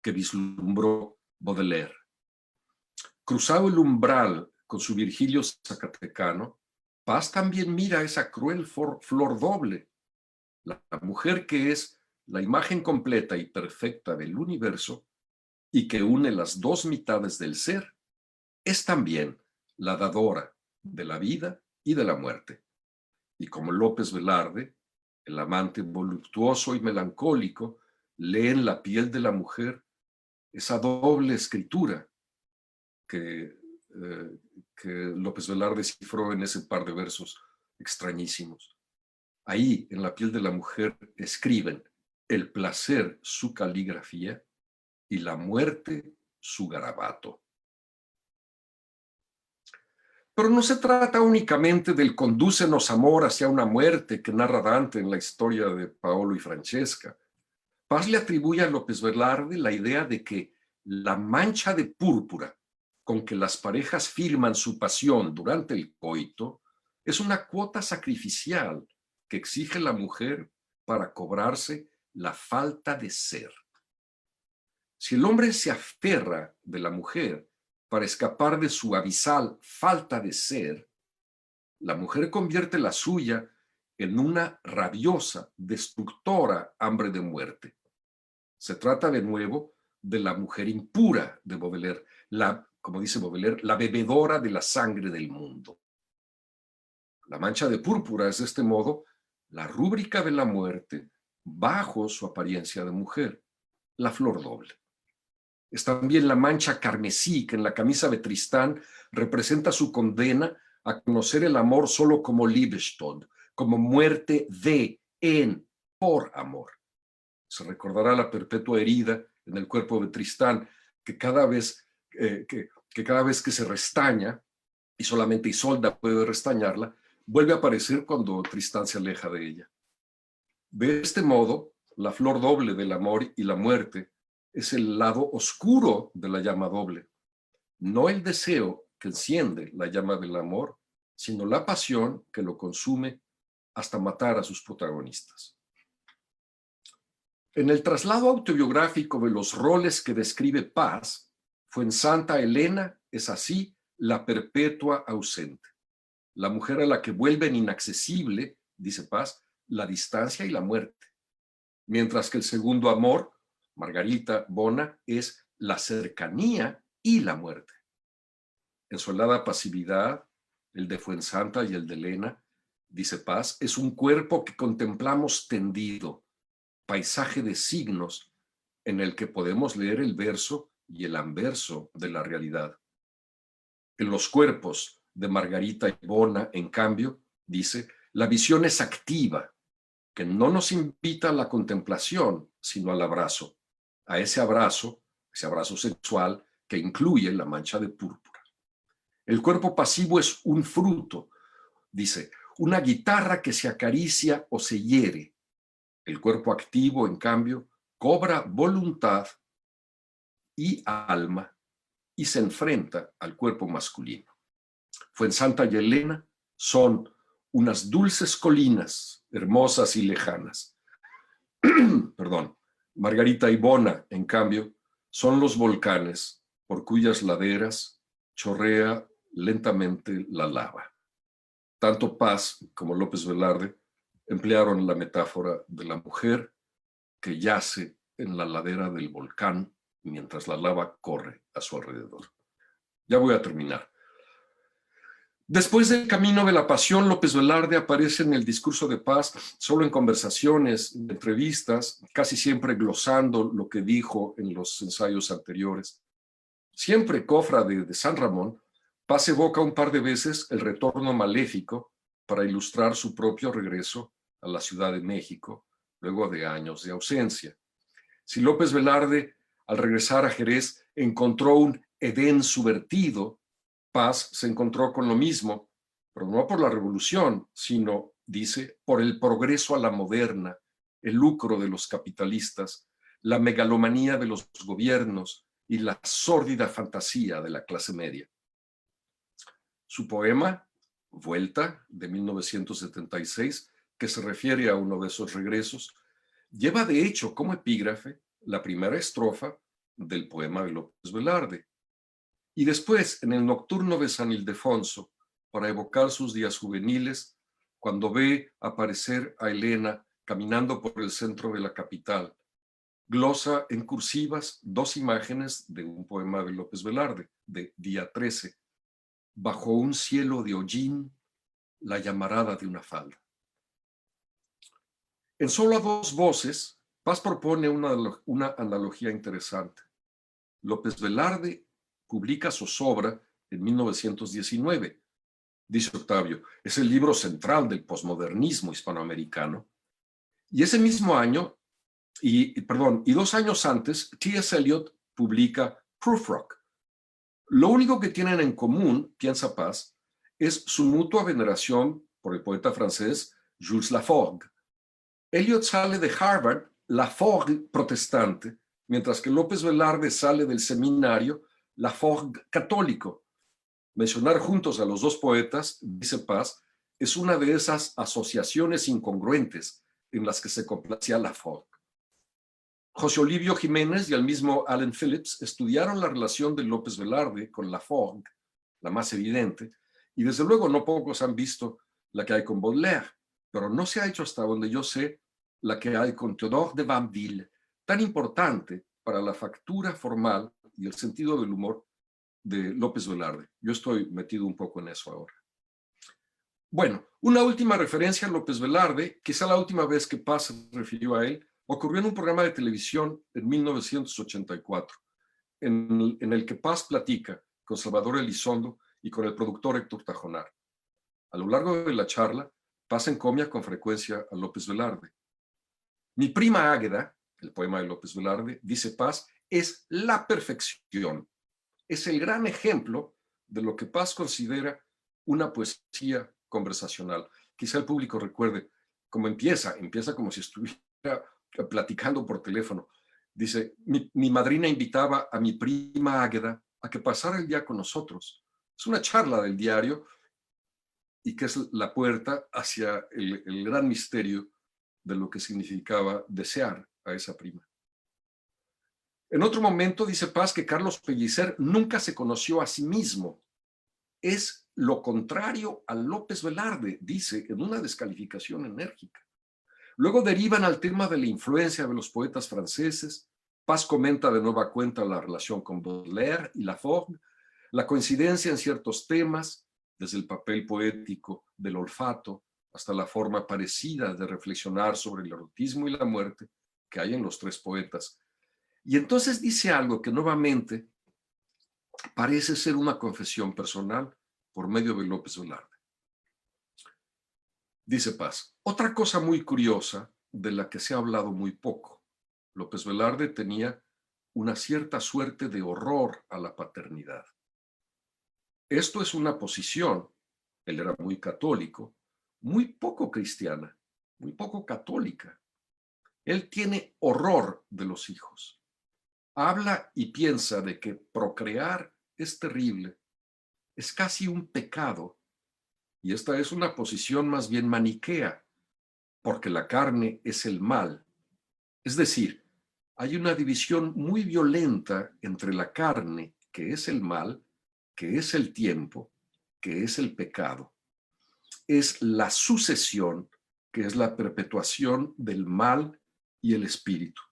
que vislumbró Baudelaire. Cruzado el umbral con su Virgilio zacatecano, Paz también mira esa cruel flor doble, la mujer que es la imagen completa y perfecta del universo y que une las dos mitades del ser, es también la dadora de la vida y de la muerte. Y como López Velarde, el amante voluptuoso y melancólico, lee en la piel de la mujer esa doble escritura que López Velarde cifró en ese par de versos extrañísimos. Ahí, en la piel de la mujer, escriben el placer su caligrafía y la muerte su garabato. Pero no se trata únicamente del condúcenos amor hacia una muerte que narra Dante en la historia de Paolo y Francesca. Paz le atribuye a López Velarde la idea de que la mancha de púrpura con que las parejas firman su pasión durante el coito es una cuota sacrificial que exige la mujer para cobrarse la falta de ser. Si el hombre se aferra de la mujer para escapar de su abisal falta de ser, la mujer convierte la suya en una rabiosa, destructora hambre de muerte. Se trata de nuevo de la mujer impura de Baudelaire, como dice Baudelaire, la bebedora de la sangre del mundo. La mancha de púrpura es de este modo la rúbrica de la muerte bajo su apariencia de mujer, la flor doble. Es también la mancha carmesí que en la camisa de Tristán representa su condena a conocer el amor solo como Liebestod, como muerte de, en, por amor. Se recordará la perpetua herida en el cuerpo de Tristán que cada vez que se restaña, y solamente Isolda puede restañarla, vuelve a aparecer cuando Tristán se aleja de ella. De este modo, la flor doble del amor y la muerte es el lado oscuro de la llama doble. No el deseo que enciende la llama del amor, sino la pasión que lo consume hasta matar a sus protagonistas. En el traslado autobiográfico de los roles que describe Paz, Fuensanta Elena es así la perpetua ausente, la mujer a la que vuelven inaccesible, dice Paz, la distancia y la muerte, mientras que el segundo amor, Margarita Bona, es la cercanía y la muerte. En su helada pasividad, el de Fuensanta y el de Elena, dice Paz, es un cuerpo que contemplamos tendido, paisaje de signos en el que podemos leer el verso y el anverso de la realidad. En los cuerpos de Margarita y Bona, en cambio, dice, la visión es activa, que no nos invita a la contemplación, sino al abrazo, a ese abrazo sexual que incluye la mancha de púrpura. El cuerpo pasivo es un fruto, dice, una guitarra que se acaricia o se hiere. El cuerpo activo, en cambio, cobra voluntad y alma y se enfrenta al cuerpo masculino. Fuensanta y Helena son unas dulces colinas, hermosas y lejanas. Perdón. Margarita y Bona, en cambio, son los volcanes por cuyas laderas chorrea lentamente la lava. Tanto Paz como López Velarde emplearon la metáfora de la mujer que yace en la ladera del volcán mientras la lava corre a su alrededor. Ya voy a terminar. Después del Camino de la Pasión, López Velarde aparece en el discurso de Paz solo en conversaciones, en entrevistas, casi siempre glosando lo que dijo en los ensayos anteriores. Siempre cofrade de San Ramón, Paz evoca un par de veces el retorno maléfico para ilustrar su propio regreso a la Ciudad de México, luego de años de ausencia. Si López Velarde, al regresar a Jerez, encontró un Edén subvertido, Paz se encontró con lo mismo, pero no por la revolución, sino, dice, por el progreso a la moderna, el lucro de los capitalistas, la megalomanía de los gobiernos y la sórdida fantasía de la clase media. Su poema, Vuelta, de 1976, que se refiere a uno de esos regresos, lleva de hecho como epígrafe la primera estrofa del poema de López Velarde. Y después, en el Nocturno de San Ildefonso, para evocar sus días juveniles, cuando ve aparecer a Helena caminando por el centro de la capital, glosa en cursivas dos imágenes de un poema de López Velarde, de Día 13, bajo un cielo de hollín, la llamarada de una falda. En solo a dos voces, Paz propone una analogía interesante. López Velarde publica zozobra en 1919. Dice Octavio, es el libro central del posmodernismo hispanoamericano. Y ese mismo año, y 2 años antes, T.S. Eliot publica Prufrock. Lo único que tienen en común, piensa Paz, es su mutua veneración por el poeta francés Jules Laforgue. Eliot sale de Harvard, Laforgue protestante, mientras que López Velarde sale del seminario Laforgue católico. Mencionar juntos a los dos poetas, dice Paz, es una de esas asociaciones incongruentes en las que se complacía Laforgue. José Olivio Jiménez y el mismo Allen Phillips estudiaron la relación de López Velarde con Laforgue, la más evidente, y desde luego no pocos han visto la que hay con Baudelaire, pero no se ha hecho hasta donde yo sé la que hay con Théodore de Banville, tan importante para la factura formal y el sentido del humor de López Velarde. Yo estoy metido un poco en eso ahora. Bueno, una última referencia a López Velarde, quizá la última vez que Paz se refirió a él, ocurrió en un programa de televisión en 1984, en el que Paz platica con Salvador Elizondo y con el productor Héctor Tajonar. A lo largo de la charla, Paz encomia con frecuencia a López Velarde. Mi prima Águeda, el poema de López Velarde, dice Paz, es la perfección. Es el gran ejemplo de lo que Paz considera una poesía conversacional. Quizá el público recuerde cómo empieza como si estuviera platicando por teléfono. Dice, mi madrina invitaba a mi prima Águeda a que pasara el día con nosotros. Es una charla del diario y que es la puerta hacia el gran misterio de lo que significaba desear a esa prima. En otro momento dice Paz que Carlos Pellicer nunca se conoció a sí mismo. Es lo contrario a López Velarde, dice en una descalificación enérgica. Luego derivan al tema de la influencia de los poetas franceses. Paz comenta de nueva cuenta la relación con Baudelaire y Laforgue, la coincidencia en ciertos temas, desde el papel poético del olfato hasta la forma parecida de reflexionar sobre el erotismo y la muerte que hay en los tres poetas. Y entonces dice algo que nuevamente parece ser una confesión personal por medio de López Velarde. Dice Paz, otra cosa muy curiosa de la que se ha hablado muy poco. López Velarde tenía una cierta suerte de horror a la paternidad. Esto es una posición, él era muy católico, muy poco cristiana, muy poco católica. Él tiene horror de los hijos. Habla y piensa de que procrear es terrible, es casi un pecado, y esta es una posición más bien maniquea, porque la carne es el mal. Es decir, hay una división muy violenta entre la carne, que es el mal, que es el tiempo, que es el pecado. Es la sucesión, que es la perpetuación del mal y el espíritu.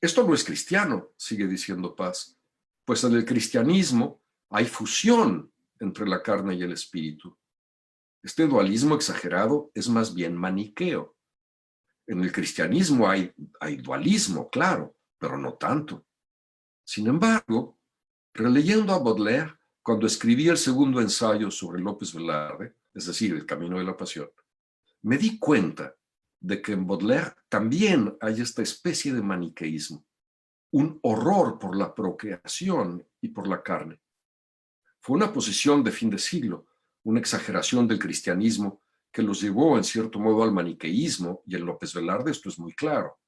Esto no es cristiano, sigue diciendo Paz, pues en el cristianismo hay fusión entre la carne y el espíritu. Este dualismo exagerado es más bien maniqueo. En el cristianismo hay dualismo, claro, pero no tanto. Sin embargo, releyendo a Baudelaire, cuando escribí el segundo ensayo sobre López Velarde, es decir, El Camino de la Pasión, me di cuenta de que en Baudelaire también hay esta especie de maniqueísmo, un horror por la procreación y por la carne. Fue una posición de fin de siglo, una exageración del cristianismo que los llevó en cierto modo al maniqueísmo, y en López Velarde esto es muy claro.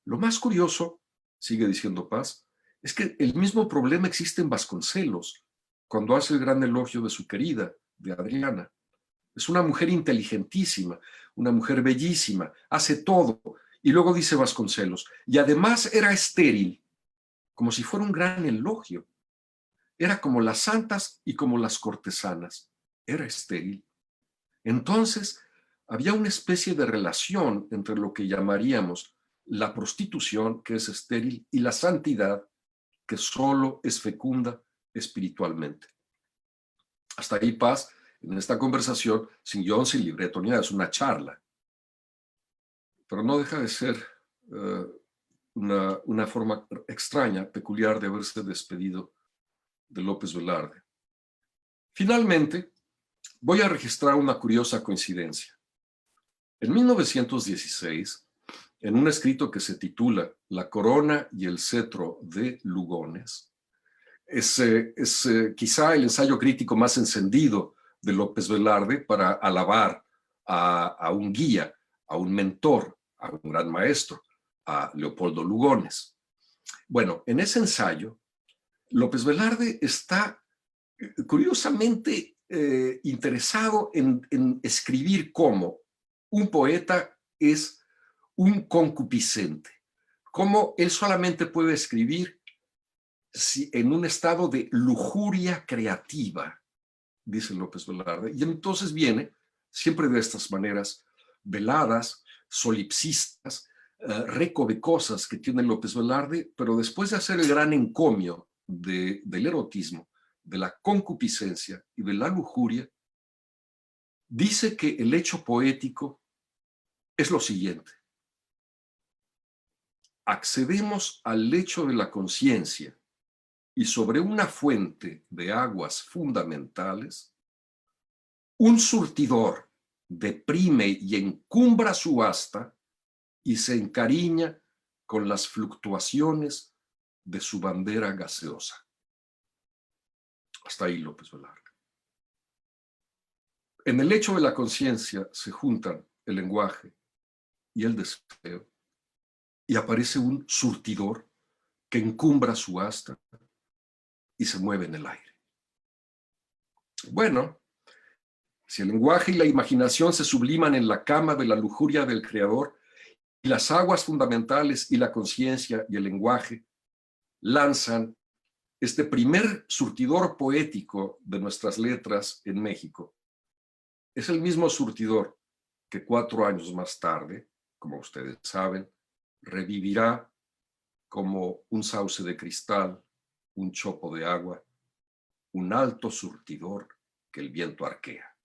Lo más curioso, sigue diciendo Paz, es que el mismo problema existe en Vasconcelos, cuando hace el gran elogio de su querida, de Adriana. Es una mujer inteligentísima, una mujer bellísima, hace todo. Y luego dice Vasconcelos, y además era estéril, como si fuera un gran elogio. Era como las santas y como las cortesanas. Era estéril. Entonces, había una especie de relación entre lo que llamaríamos la prostitución, que es estéril, y la santidad, que solo es fecunda espiritualmente. Hasta ahí, Paz, en esta conversación, sin guión, sin libreto, ni nada, es una charla. Pero no deja de ser una forma extraña, peculiar de haberse despedido de López Velarde. Finalmente, voy a registrar una curiosa coincidencia. En 1916, en un escrito que se titula La corona y el cetro de Lugones, es quizá el ensayo crítico más encendido de López Velarde para alabar a un guía, a un mentor, a un gran maestro, a Leopoldo Lugones. Bueno, en ese ensayo, López Velarde está curiosamente interesado en escribir cómo un poeta es un concupiscente, cómo él solamente puede escribir en un estado de lujuria creativa, dice López Velarde, y entonces viene siempre de estas maneras veladas, solipsistas, recovecosas que tiene López Velarde, pero después de hacer el gran encomio del erotismo, de la concupiscencia y de la lujuria, dice que el hecho poético es lo siguiente: accedemos al lecho de la conciencia y sobre una fuente de aguas fundamentales, un surtidor deprime y encumbra su asta y se encariña con las fluctuaciones de su bandera gaseosa. Hasta ahí López Velarde. En el hecho de la conciencia se juntan el lenguaje y el deseo, y aparece un surtidor que encumbra su asta y se mueve en el aire. Bueno, si el lenguaje y la imaginación se subliman en la cama de la lujuria del creador, y las aguas fundamentales y la conciencia y el lenguaje lanzan este primer surtidor poético de nuestras letras en México, es el mismo surtidor que 4 años más tarde, como ustedes saben, revivirá como un sauce de cristal, un chopo de agua, un alto surtidor que el viento arquea.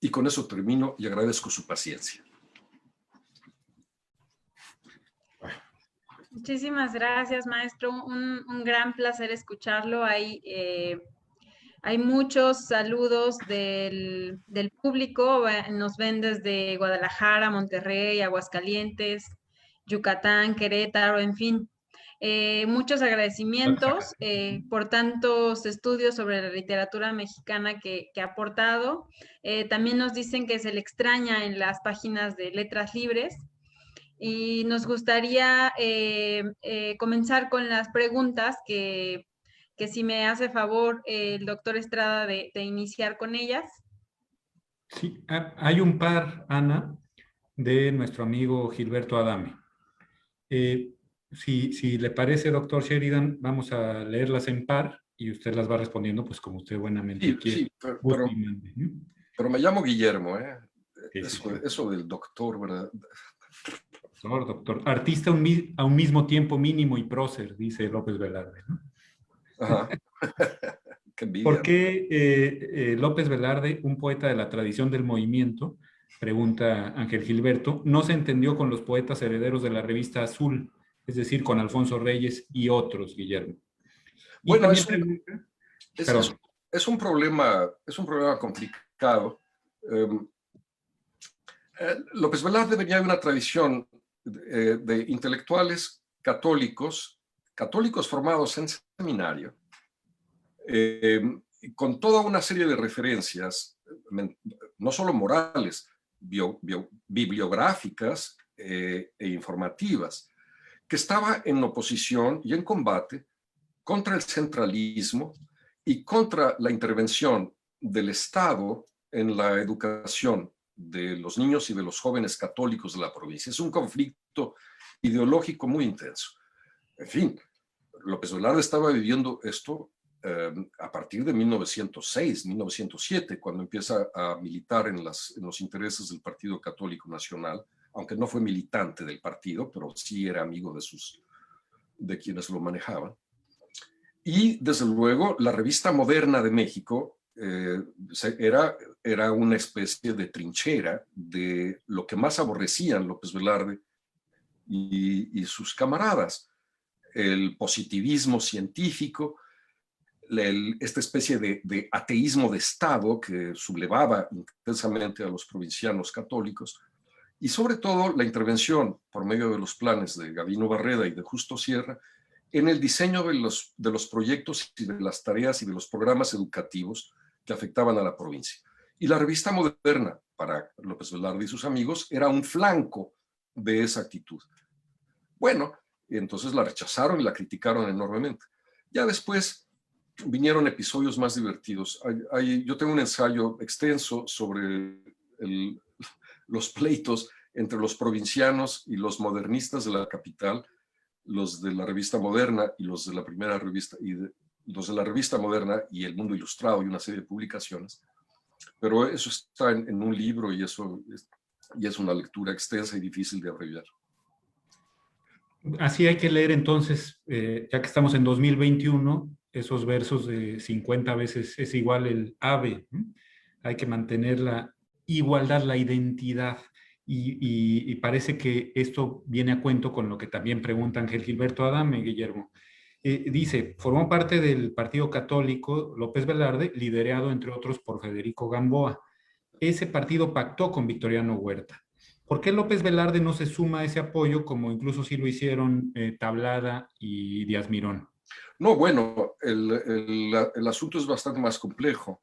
Y con eso termino y agradezco su paciencia. Muchísimas gracias, maestro. Un gran placer escucharlo. Hay muchos saludos del público. Nos ven desde Guadalajara, Monterrey, Aguascalientes, Yucatán, Querétaro, en fin. Muchos agradecimientos por tantos estudios sobre la literatura mexicana que ha aportado. También nos dicen que se le extraña en las páginas de Letras Libres. y nos gustaría comenzar con las preguntas que si me hace favor el doctor Estrada de iniciar con ellas. Sí, hay un par, Ana, de nuestro amigo Gilberto Adame. Si le parece, doctor Sheridan, vamos a leerlas en par y usted las va respondiendo, pues como usted buenamente Sí, quiere. sí, pero me llamo Guillermo, ¿eh? Sí. Eso del doctor, ¿verdad? Doctor. Artista a un mismo tiempo mínimo y prócer, dice López Velarde, ¿no? Ajá. Qué envidia. ¿Por qué López Velarde, un poeta de la tradición del movimiento, pregunta Ángel Gilberto, no se entendió con los poetas herederos de la revista Azul, es decir, con Alfonso Reyes y otros, Guillermo? Y Bueno, también pregunta... es un problema complicado. López Velarde venía de una tradición de intelectuales católicos formados en seminario, con toda una serie de referencias, no solo morales, bibliográficas e informativas, que estaba en oposición y en combate contra el centralismo y contra la intervención del Estado en la educación de los niños y de los jóvenes católicos de la provincia. Es un conflicto ideológico muy intenso. En fin, López Velarde estaba viviendo esto a partir de 1906, 1907, cuando empieza a militar en los intereses del Partido Católico Nacional, aunque no fue militante del partido, pero sí era amigo de quienes lo manejaban. Y desde luego la revista Moderna de México era una especie de trinchera de lo que más aborrecían López Velarde y sus camaradas: el positivismo científico, esta especie de ateísmo de Estado que sublevaba intensamente a los provincianos católicos, y sobre todo la intervención por medio de los planes de Gabino Barreda y de Justo Sierra en el diseño de los proyectos y de las tareas y de los programas educativos que afectaban a la provincia. Y la revista Moderna, para López Velarde y sus amigos, era un flanco de esa actitud. Bueno, entonces la rechazaron y la criticaron enormemente. Ya después vinieron episodios más divertidos. Yo tengo un ensayo extenso sobre los pleitos entre los provincianos y los modernistas de la capital, los de la revista Moderna y los de la primera revista, los de la revista Moderna y El Mundo Ilustrado y una serie de publicaciones. Pero eso está en un libro y es una lectura extensa y difícil de abreviar. Así hay que leer entonces, ya que estamos en 2021, esos versos de 50 veces es igual el ave. Hay que mantener la igualdad, la identidad. Y parece que esto viene a cuento con lo que también pregunta Ángel Gilberto Adame, Guillermo. Dice, formó parte del Partido Católico López Velarde, liderado entre otros por Federico Gamboa. Ese partido pactó con Victoriano Huerta. ¿Por qué López Velarde no se suma a ese apoyo, como incluso sí lo hicieron Tablada y Díaz Mirón? No, bueno, el asunto es bastante más complejo.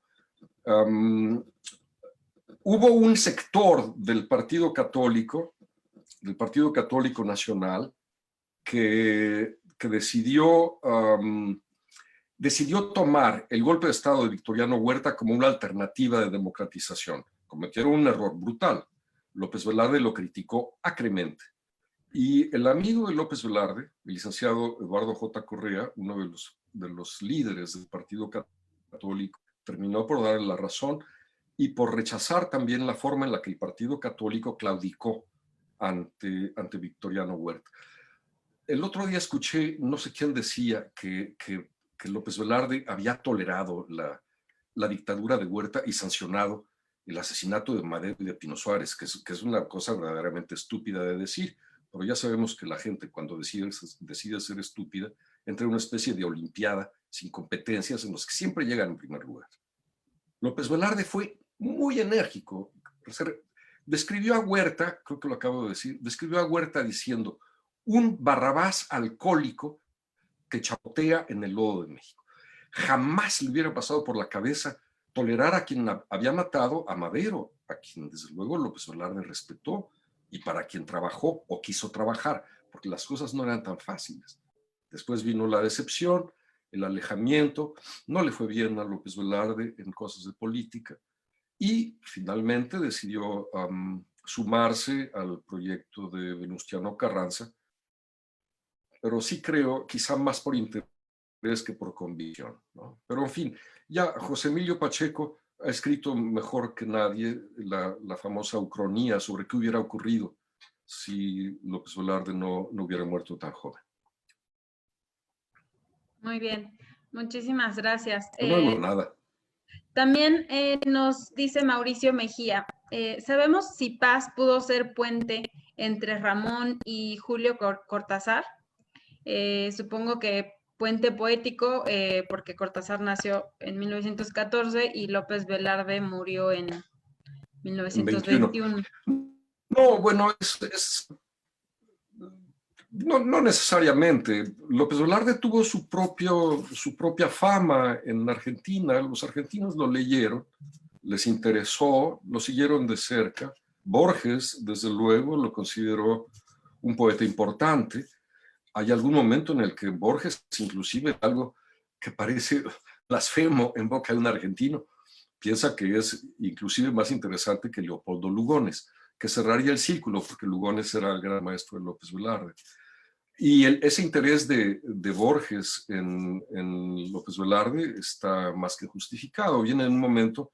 Hubo un sector del Partido Católico Nacional, que decidió tomar el golpe de Estado de Victoriano Huerta como una alternativa de democratización. Cometieron un error brutal. López Velarde lo criticó acremente. Y el amigo de López Velarde, el licenciado Eduardo J. Correa, uno de los líderes del Partido Católico, terminó por darle la razón y por rechazar también la forma en la que el Partido Católico claudicó ante Victoriano Huerta. El otro día escuché, no sé quién decía, que López Velarde había tolerado la dictadura de Huerta y sancionado el asesinato de Madero y de Pino Suárez, que es una cosa verdaderamente estúpida de decir, pero ya sabemos que la gente, cuando decide ser estúpida, entra en una especie de olimpiada sin competencias en los que siempre llegan en primer lugar. López Velarde fue muy enérgico. Describió a Huerta, creo que lo acabo de decir, describió a Huerta diciendo: un Barrabás alcohólico que chapotea en el lodo de México. Jamás le hubiera pasado por la cabeza tolerar a quien había matado a Madero, a quien desde luego López Velarde respetó, y para quien trabajó o quiso trabajar, porque las cosas no eran tan fáciles. Después vino la decepción, el alejamiento, no le fue bien a López Velarde en cosas de política y finalmente decidió sumarse al proyecto de Venustiano Carranza, pero sí creo, quizá más por interés que por convicción, ¿no? Pero en fin, ya José Emilio Pacheco ha escrito mejor que nadie la famosa ucronía sobre qué hubiera ocurrido si López Velarde no hubiera muerto tan joven. Muy bien, muchísimas gracias. No digo nada. También nos dice Mauricio Mejía, ¿sabemos si Paz pudo ser puente entre Ramón y Julio Cortázar? Supongo que puente poético, porque Cortázar nació en 1914 y López Velarde murió en 1921. No, bueno, no necesariamente. López Velarde tuvo su propia fama en Argentina. Los argentinos lo leyeron, les interesó, lo siguieron de cerca. Borges, desde luego, lo consideró un poeta importante. Hay algún momento en el que Borges, inclusive algo que parece blasfemo en boca de un argentino, piensa que es inclusive más interesante que Leopoldo Lugones, que cerraría el círculo, porque Lugones era el gran maestro de López Velarde. Y ese interés de Borges en López Velarde está más que justificado. Viene en un momento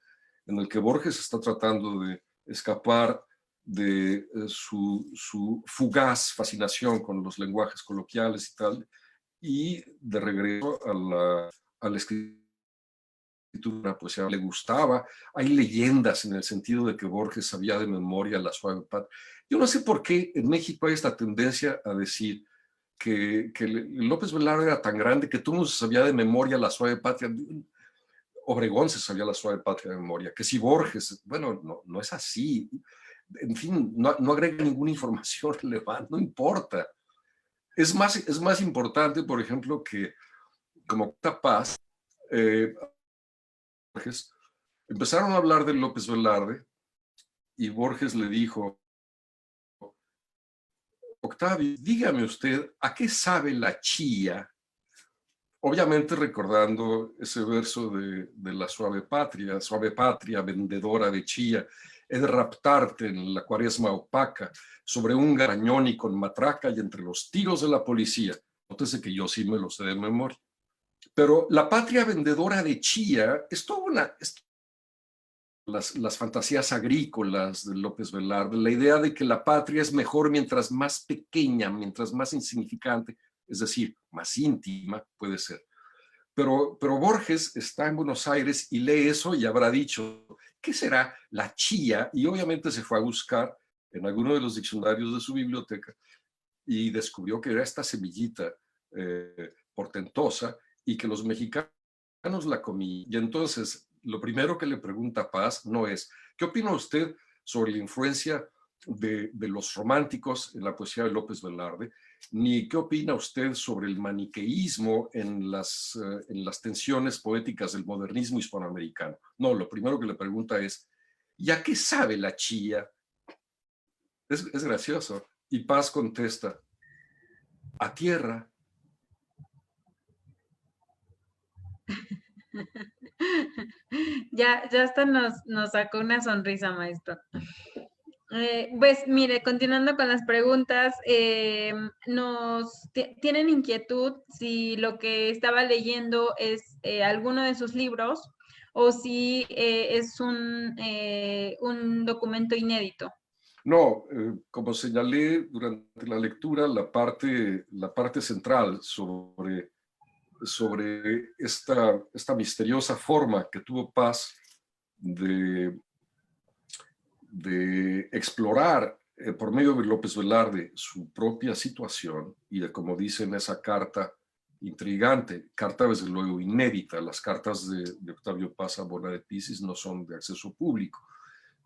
en el que Borges está tratando de escapar de su fugaz fascinación con los lenguajes coloquiales y tal, y de regreso a la escritura, pues le gustaba. Hay leyendas en el sentido de que Borges sabía de memoria La suave patria. Yo no sé por qué en México hay esta tendencia a decir que López Velarde era tan grande que tú no sabía de memoria La suave patria. Obregón se sabía La suave patria de memoria, que si Borges, bueno, no es así. En fin, no agrega ninguna información relevante, no importa. Es más importante, por ejemplo, que como Paz, Borges, empezaron a hablar de López Velarde y Borges le dijo: Octavio, dígame usted, ¿a qué sabe la chía? Obviamente recordando ese verso de la suave patria, vendedora de chía, he de raptarte en la cuaresma opaca, sobre un garañón y con matraca y entre los tiros de la policía. Nótese que yo sí me lo sé de memoria. Pero la patria vendedora de chía es toda las fantasías agrícolas de López Velarde, la idea de que la patria es mejor mientras más pequeña, mientras más insignificante, es decir, más íntima puede ser. Pero Borges está en Buenos Aires y lee eso y habrá dicho, ¿qué será la chía? Y obviamente se fue a buscar en alguno de los diccionarios de su biblioteca y descubrió que era esta semillita portentosa y que los mexicanos la comían. Y entonces, lo primero que le pregunta Paz no es, ¿qué opina usted sobre la influencia de los románticos en la poesía de López Velarde? Ni qué opina usted sobre el maniqueísmo en las tensiones poéticas del modernismo hispanoamericano. No, lo primero que le pregunta es, ¿y a qué sabe la chía? Es gracioso. Y Paz contesta, a tierra. Ya hasta nos sacó una sonrisa, maestro. Pues mire, continuando con las preguntas, tienen inquietud si lo que estaba leyendo es alguno de sus libros o si es un documento inédito. No, como señalé durante la lectura, la parte central sobre esta misteriosa forma que tuvo Paz de explorar por medio de López Velarde su propia situación y de, como dice en esa carta intrigante, carta desde luego inédita. Las cartas de Octavio Paz a Bona de Pisis no son de acceso público.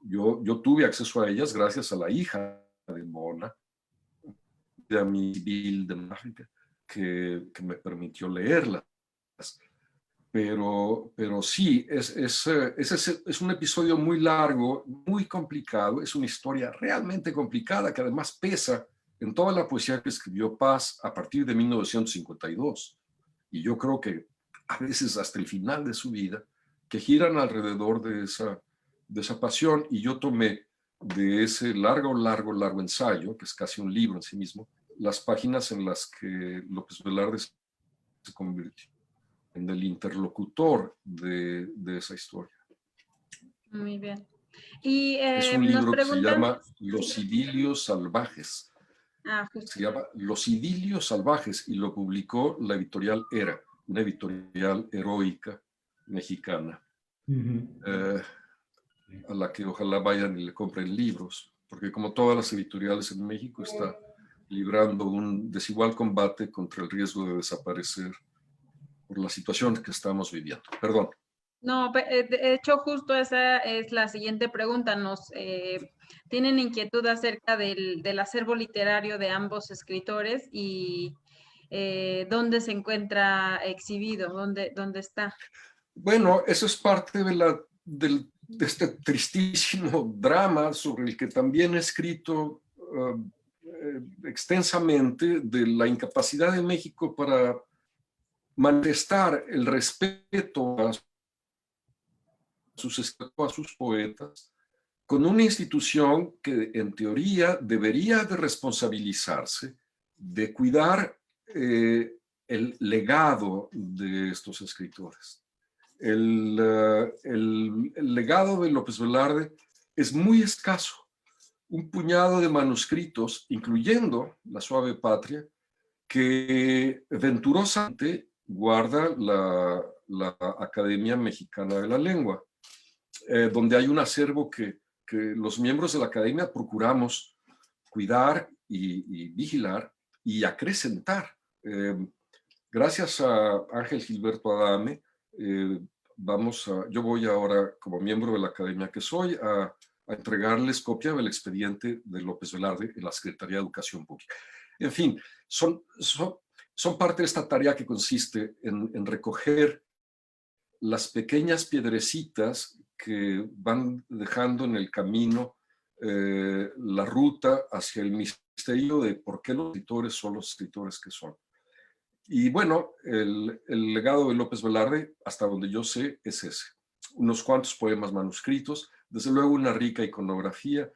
Yo tuve acceso a ellas gracias a la hija de Bona, de mi civil de África, que me permitió leerlas. pero sí, es un episodio muy largo, muy complicado, es una historia realmente complicada que además pesa en toda la poesía que escribió Paz a partir de 1952. Y yo creo que a veces hasta el final de su vida, que giran alrededor de esa pasión, y yo tomé de ese largo ensayo, que es casi un libro en sí mismo, las páginas en las que López Velarde se convirtió en el interlocutor de esa historia. Muy bien. Y Es un nos libro que se preguntan... llama Los idilios salvajes. Justo. Se llama Los idilios salvajes y lo publicó la editorial Era, una editorial heroica mexicana, a la que ojalá vayan y le compren libros, porque como todas las editoriales en México está librando un desigual combate contra el riesgo de desaparecer por la situación que estamos viviendo. Perdón. No, de hecho, justo esa es la siguiente pregunta. Nos tienen inquietud acerca del acervo literario de ambos escritores y dónde se encuentra exhibido, dónde está. Bueno, eso es parte de este tristísimo drama sobre el que también he escrito extensamente, de la incapacidad de México para manifestar el respeto a sus poetas, con una institución que en teoría debería de responsabilizarse de cuidar el legado de estos escritores. El legado de López Velarde es muy escaso. Un puñado de manuscritos, incluyendo La Suave Patria, que venturosamente guarda la Academia Mexicana de la Lengua, donde hay un acervo que los miembros de la Academia procuramos cuidar y vigilar y acrecentar. Gracias a Ángel Gilberto Adame, yo voy ahora, como miembro de la Academia que soy, a entregarles copia del expediente de López Velarde en la Secretaría de Educación Pública. En fin, son parte de esta tarea que consiste en recoger las pequeñas piedrecitas que van dejando en el camino la ruta hacia el misterio de por qué los escritores son los escritores que son. Y bueno, el legado de López Velarde, hasta donde yo sé, es ese. Unos cuantos poemas manuscritos, desde luego una rica iconografía.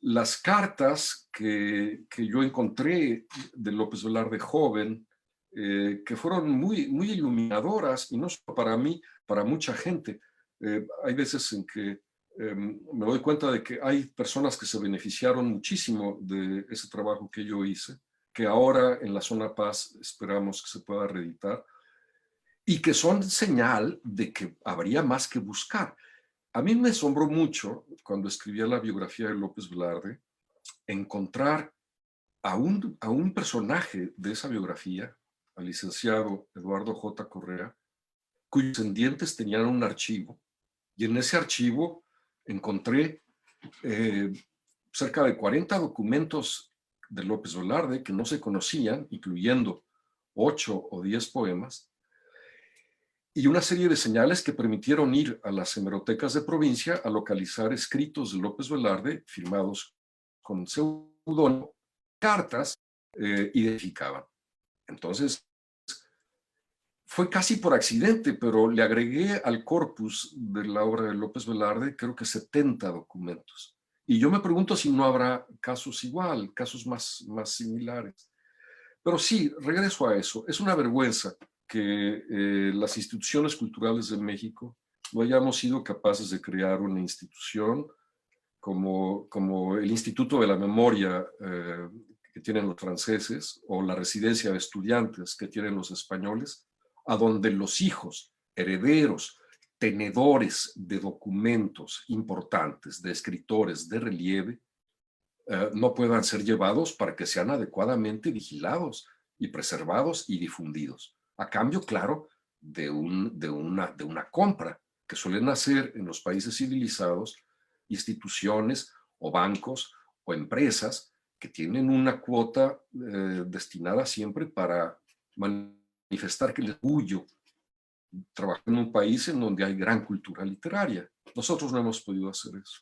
Las cartas que yo encontré de López Velarde joven, que fueron muy iluminadoras, y no solo para mí, para mucha gente. Hay veces en que me doy cuenta de que hay personas que se beneficiaron muchísimo de ese trabajo que yo hice, que ahora en la Zona Paz esperamos que se pueda reeditar, y que son señal de que habría más que buscar. A mí me asombró mucho, cuando escribía la biografía de López Velarde, encontrar a un personaje de esa biografía, al licenciado Eduardo J. Correa, cuyos descendientes tenían un archivo, y en ese archivo encontré cerca de 40 documentos de López Velarde que no se conocían, incluyendo 8 o 10 poemas, y una serie de señales que permitieron ir a las hemerotecas de provincia a localizar escritos de López Velarde firmados con seudónimo, cartas identificaban. Entonces, fue casi por accidente, pero le agregué al corpus de la obra de López Velarde creo que 70 documentos. Y yo me pregunto si no habrá casos igual, casos más similares. Pero sí, regreso a eso. Es una vergüenza que las instituciones culturales de México no hayamos sido capaces de crear una institución como el Instituto de la Memoria que tienen los franceses, o la Residencia de Estudiantes que tienen los españoles, a donde los hijos, herederos, tenedores de documentos importantes, de escritores de relieve, no puedan ser llevados para que sean adecuadamente vigilados y preservados y difundidos. A cambio, claro, de una compra que suelen hacer en los países civilizados instituciones o bancos o empresas que tienen una cuota destinada siempre para manifestar que el orgullo trabajar en un país en donde hay gran cultura literaria. Nosotros no hemos podido hacer eso,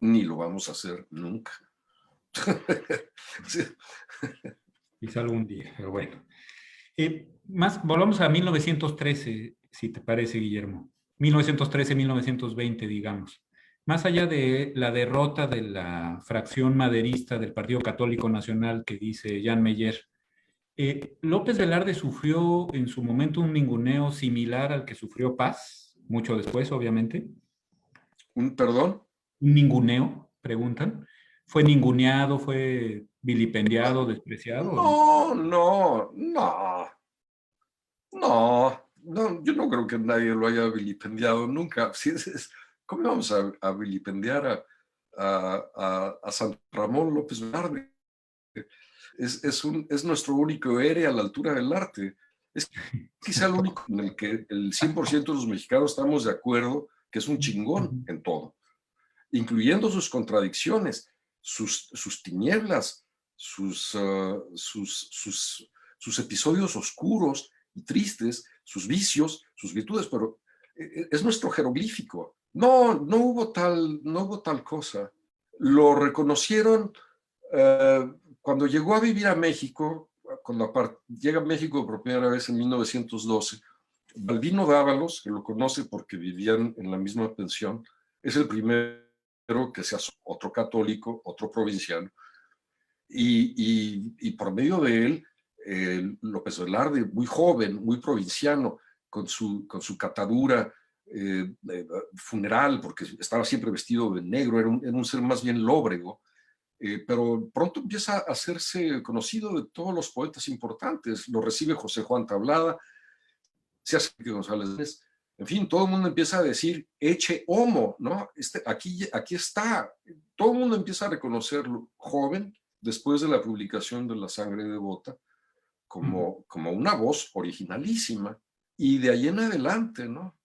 ni lo vamos a hacer nunca. Sí. Quizá algún día, pero bueno. Volvamos a 1913, si te parece, Guillermo. 1913-1920, digamos. Más allá de la derrota de la fracción maderista del Partido Católico Nacional que dice Jan Meyer, López Velarde sufrió en su momento un ninguneo similar al que sufrió Paz, mucho después, obviamente. ¿Un perdón? ¿Un ninguneo? Preguntan. ¿Fue ninguneado, fue vilipendiado, despreciado? No, no, no, no, yo no creo que nadie lo haya vilipendiado nunca. ¿Cómo vamos a vilipendiar a San Ramón López Velarde? Es nuestro único héroe a la altura del arte. Es quizá el único en el que el 100% de los mexicanos estamos de acuerdo que es un chingón en todo, incluyendo sus contradicciones, sus tinieblas, sus episodios oscuros y tristes, sus vicios, sus virtudes, pero es nuestro jeroglífico. No hubo tal cosa. Lo reconocieron cuando llegó a vivir a México, cuando llega a México por primera vez en 1912, Balbino Dávalos, que lo conoce porque vivían en la misma pensión, es el primero que se hace otro católico, otro provinciano, y por medio de él, López Velarde, muy joven, muy provinciano, con su catadura funeral, porque estaba siempre vestido de negro, era un ser más bien lóbrego, pero pronto empieza a hacerse conocido de todos los poetas importantes. Lo recibe José Juan Tablada, se hace González, en fin, todo el mundo empieza a decir Ecce Homo, ¿no? Aquí está. Todo el mundo empieza a reconocerlo joven, después de la publicación de La Sangre Devota, como una voz originalísima. Y de ahí en adelante, ¿no?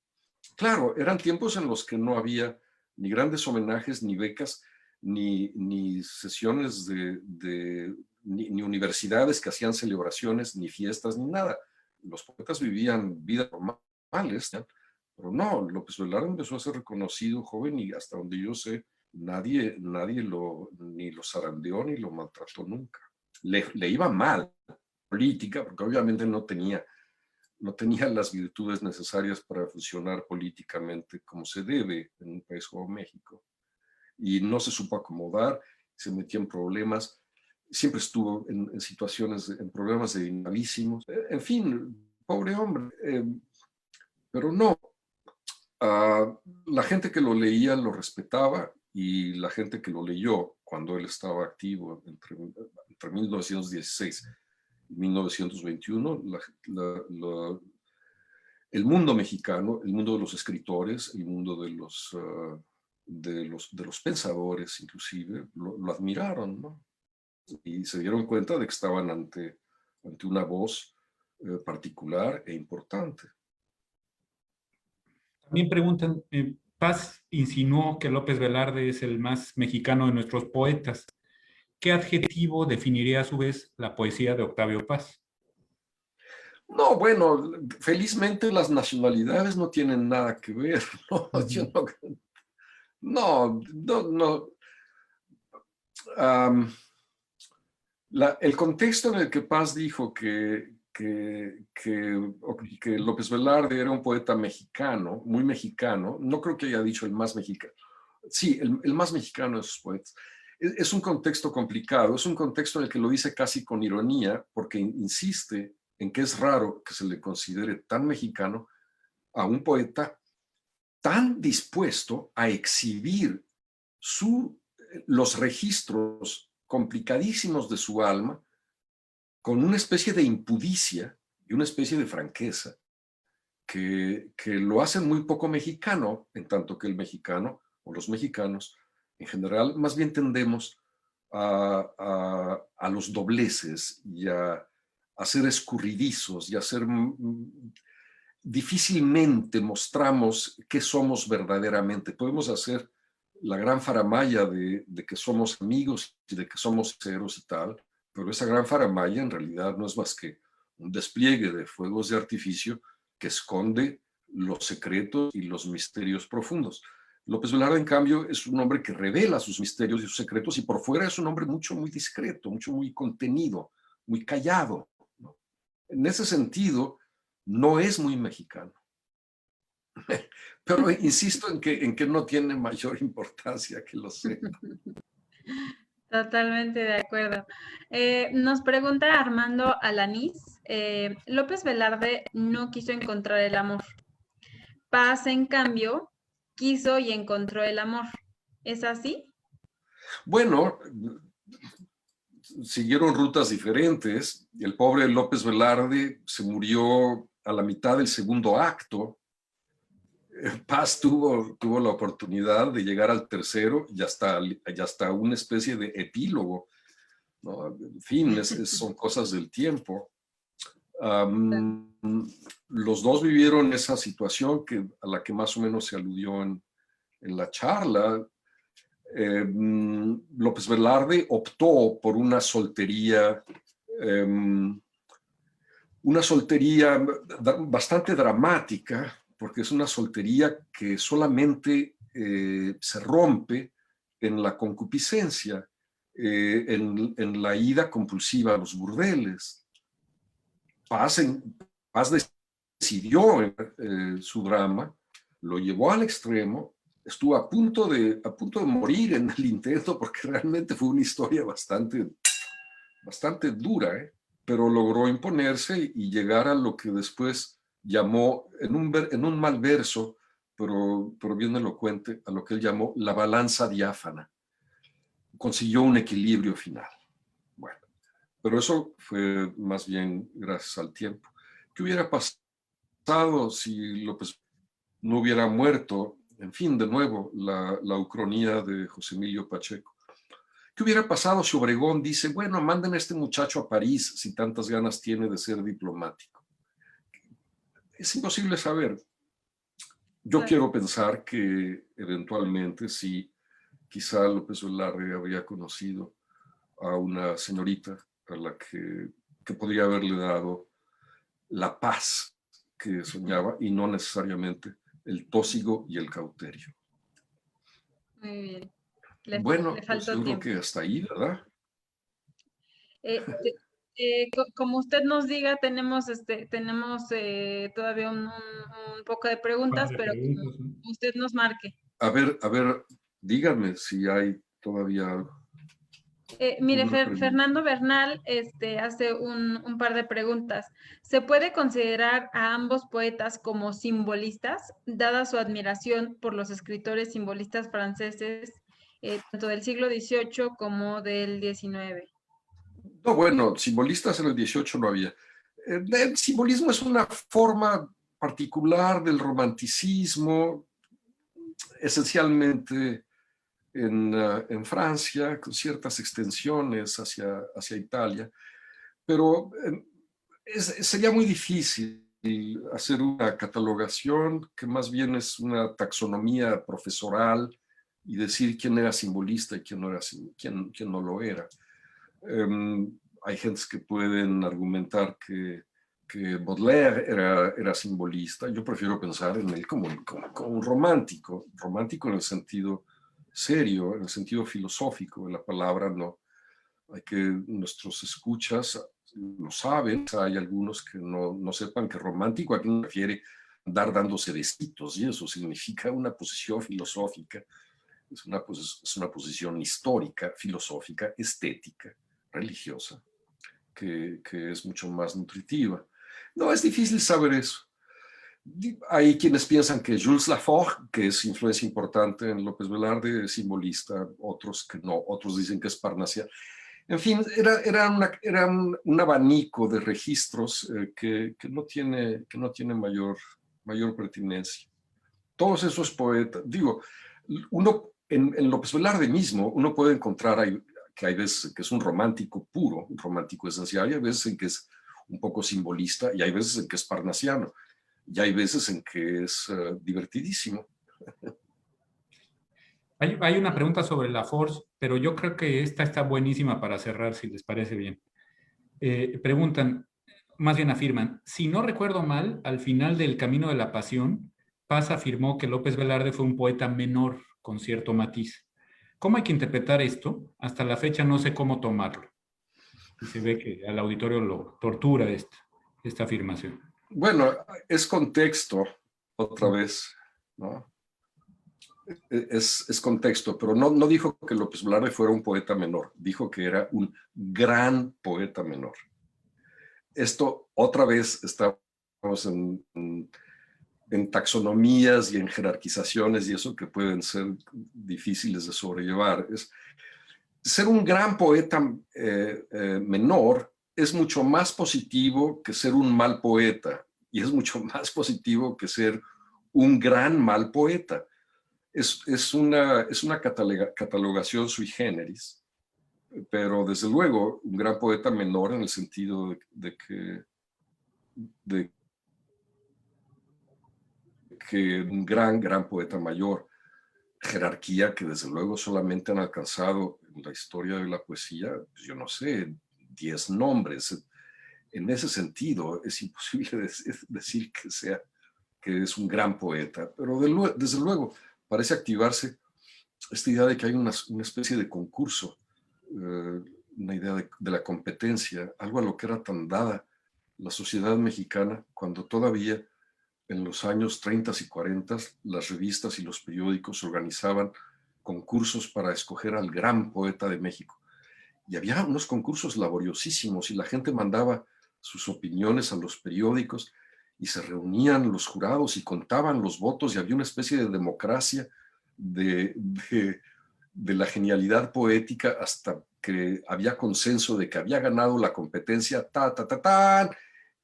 Claro, eran tiempos en los que no había ni grandes homenajes, ni becas, ni sesiones ni universidades que hacían celebraciones, ni fiestas, ni nada. Los poetas vivían vidas normales, ¿no? Pero no, López Velarde empezó a ser reconocido joven y hasta donde yo sé, nadie ni lo zarandeó ni lo maltrató nunca. Le iba mal política, porque obviamente no tenía las virtudes necesarias para funcionar políticamente como se debe en un país como México. Y no se supo acomodar, se metía en problemas, siempre estuvo en situaciones, en problemas gravísimos. En fin, pobre hombre. Pero no, la gente que lo leía lo respetaba y la gente que lo leyó cuando él estaba activo entre 1916 y 1921, el mundo mexicano, el mundo de los escritores, el mundo de los pensadores inclusive, lo admiraron, ¿no? Y se dieron cuenta de que estaban ante una voz particular e importante. También preguntan, Paz insinuó que López Velarde es el más mexicano de nuestros poetas. ¿Qué adjetivo definiría a su vez la poesía de Octavio Paz? No, bueno, felizmente las nacionalidades no tienen nada que ver, ¿no? Yo no. El contexto en el que Paz dijo que López Velarde era un poeta mexicano, muy mexicano, no creo que haya dicho el más mexicano. Sí, el más mexicano de sus poetas. Es un contexto complicado, es un contexto en el que lo dice casi con ironía, porque insiste en que es raro que se le considere tan mexicano a un poeta tan dispuesto a exhibir los registros complicadísimos de su alma con una especie de impudicia y una especie de franqueza que lo hacen muy poco mexicano, en tanto que el mexicano o los mexicanos en general más bien tendemos a los dobleces y a ser escurridizos y a ser difícilmente mostramos qué somos verdaderamente. Podemos hacer la gran faramalla de que somos amigos y de que somos ceros y tal, pero esa gran faramalla en realidad no es más que un despliegue de fuegos de artificio que esconde los secretos y los misterios profundos. López Velarde, en cambio, es un hombre que revela sus misterios y sus secretos, y por fuera es un hombre muy discreto, muy contenido, muy callado, ¿no? En ese sentido, no es muy mexicano. Pero insisto en que no tiene mayor importancia que lo sea. Totalmente de acuerdo. Nos pregunta Armando Alanís, López Velarde no quiso encontrar el amor. Paz, en cambio, quiso y encontró el amor. ¿Es así? Bueno, siguieron rutas diferentes. El pobre López Velarde se murió a la mitad del segundo acto. Paz tuvo la oportunidad de llegar al tercero y hasta una especie de epílogo, ¿no? En fin, son cosas del tiempo. Los dos vivieron esa situación a la que más o menos se aludió en la charla. López Velarde optó por una soltería bastante dramática, porque es una soltería que solamente se rompe en la concupiscencia, en la ida compulsiva a los burdeles. Paz decidió su drama, lo llevó al extremo, estuvo a punto de morir en el intento, porque realmente fue una historia bastante dura, pero logró imponerse y llegar a lo que después llamó, en un mal verso, pero bien elocuente, a lo que él llamó la balanza diáfana. Consiguió un equilibrio final. Bueno, pero eso fue más bien gracias al tiempo. ¿Qué hubiera pasado si López no hubiera muerto? En fin, de nuevo, la ucronía de José Emilio Pacheco. ¿Qué hubiera pasado si Obregón dice, bueno, manden a este muchacho a París si tantas ganas tiene de ser diplomático? Es imposible saber. Yo quiero pensar que eventualmente sí, quizá López Velarde habría conocido a una señorita a la que podría haberle dado la paz que soñaba y no necesariamente el tósigo y el cauterio. Muy bien. Bueno, le pues faltó yo creo tiempo. que hasta ahí, ¿verdad? Como usted nos diga, tenemos todavía un poco de preguntas, pero como Preguntas, ¿no? usted nos marque. A ver, díganme si hay todavía algo. Mire, Una Fernando Bernal hace un par de preguntas. ¿Se puede considerar a ambos poetas como simbolistas, dada su admiración por los escritores simbolistas franceses, tanto del siglo XVIII como del XIX? No, bueno, simbolistas en el 18 no había. El simbolismo es una forma particular del romanticismo, esencialmente en Francia, con ciertas extensiones hacia Italia, pero sería muy difícil hacer una catalogación que más bien es una taxonomía profesoral y decir quién era simbolista y quién no lo era. Hay gentes que pueden argumentar que Baudelaire era simbolista. Yo prefiero pensar en él como un romántico en el sentido serio, en el sentido filosófico de la palabra. No hay que nuestros escuchas lo saben. Hay algunos que no sepan que romántico aquí no refiere andar dándose besitos, y eso significa una posición filosófica, es una posición histórica, filosófica, estética, religiosa, que es mucho más nutritiva. No, es difícil saber eso. Hay quienes piensan que Jules Laforgue, que es influencia importante en López Velarde, es simbolista, otros que no, otros dicen que es parnasiano. En fin, era un abanico de registros que no tiene mayor pertinencia. Todos esos poetas, digo, uno en López Velarde mismo, uno puede encontrar que hay veces que es un romántico puro, un romántico esencial, y hay veces en que es un poco simbolista, y hay veces en que es parnasiano, y hay veces en que es divertidísimo. Hay una pregunta sobre la Force, pero yo creo que esta está buenísima para cerrar, si les parece bien. Preguntan, más bien afirman, si no recuerdo mal, al final del Camino de la Pasión, Paz afirmó que López Velarde fue un poeta menor con cierto matiz. ¿Cómo hay que interpretar esto? Hasta la fecha no sé cómo tomarlo. Y se ve que al auditorio lo tortura esta afirmación. Bueno, es contexto, otra vez, ¿no? Es contexto, pero no dijo que López Velarde fuera un poeta menor, dijo que era un gran poeta menor. Esto, otra vez, estamos en taxonomías y en jerarquizaciones y eso que pueden ser difíciles de sobrellevar. Ser un gran poeta menor es mucho más positivo que ser un mal poeta y es mucho más positivo que ser un gran mal poeta. Es una catalogación sui generis, pero desde luego un gran poeta menor en el sentido de que un gran poeta mayor. Jerarquía que desde luego solamente han alcanzado en la historia de la poesía, pues yo no sé, 10 nombres. En ese sentido es imposible decir que es un gran poeta, pero desde luego parece activarse esta idea de que hay una especie de concurso, una idea de la competencia, algo a lo que era tan dada la sociedad mexicana cuando todavía en los años 30 y 40 las revistas y los periódicos organizaban concursos para escoger al gran poeta de México. Y había unos concursos laboriosísimos y la gente mandaba sus opiniones a los periódicos y se reunían los jurados y contaban los votos y había una especie de democracia de la genialidad poética hasta que había consenso de que había ganado la competencia,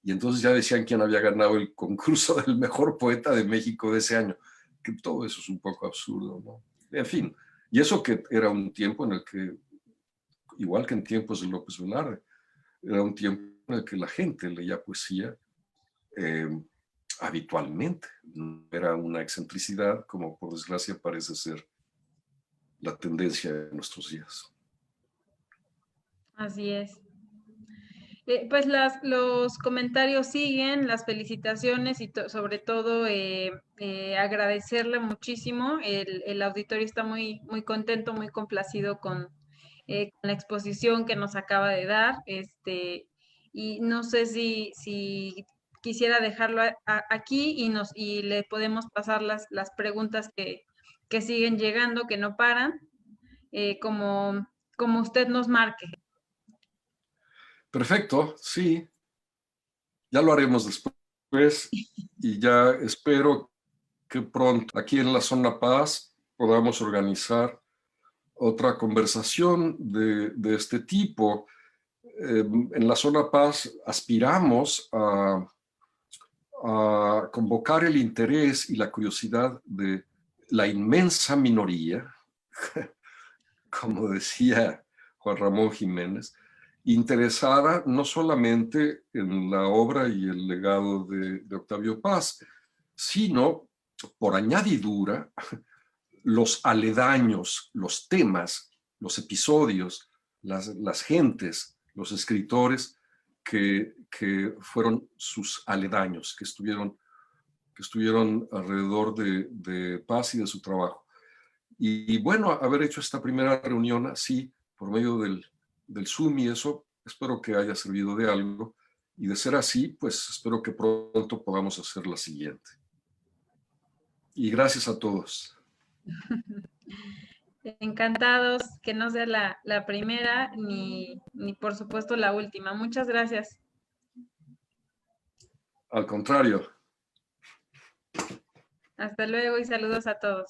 y entonces ya decían quién había ganado el concurso del mejor poeta de México de ese año, que todo eso es un poco absurdo, ¿no? En fin, y eso que era un tiempo en el que, igual que en tiempos de López Velarde, era un tiempo en el que la gente leía poesía habitualmente, no era una excentricidad como por desgracia parece ser la tendencia de nuestros días. Así es. Pues los comentarios siguen, las felicitaciones y sobre todo agradecerle muchísimo. El auditorio está muy contento, muy complacido con la exposición que nos acaba de dar. Y no sé si quisiera dejarlo aquí y le podemos pasar las preguntas que siguen llegando, que no paran, como usted nos marque. Perfecto, sí. Ya lo haremos después y ya espero que pronto aquí en la Zona Paz podamos organizar otra conversación de este tipo. En la Zona Paz aspiramos a convocar el interés y la curiosidad de la inmensa minoría, como decía Juan Ramón Jiménez, interesada no solamente en la obra y el legado de Octavio Paz, sino por añadidura los aledaños, los temas, los episodios, las gentes, los escritores que fueron sus aledaños, que estuvieron alrededor de Paz y de su trabajo. Y bueno, haber hecho esta primera reunión así, por medio del Zoom y eso, espero que haya servido de algo. Y de ser así, pues espero que pronto podamos hacer la siguiente. Y gracias a todos. Encantados, que no sea la primera ni por supuesto la última. Muchas gracias. Al contrario. Hasta luego y saludos a todos.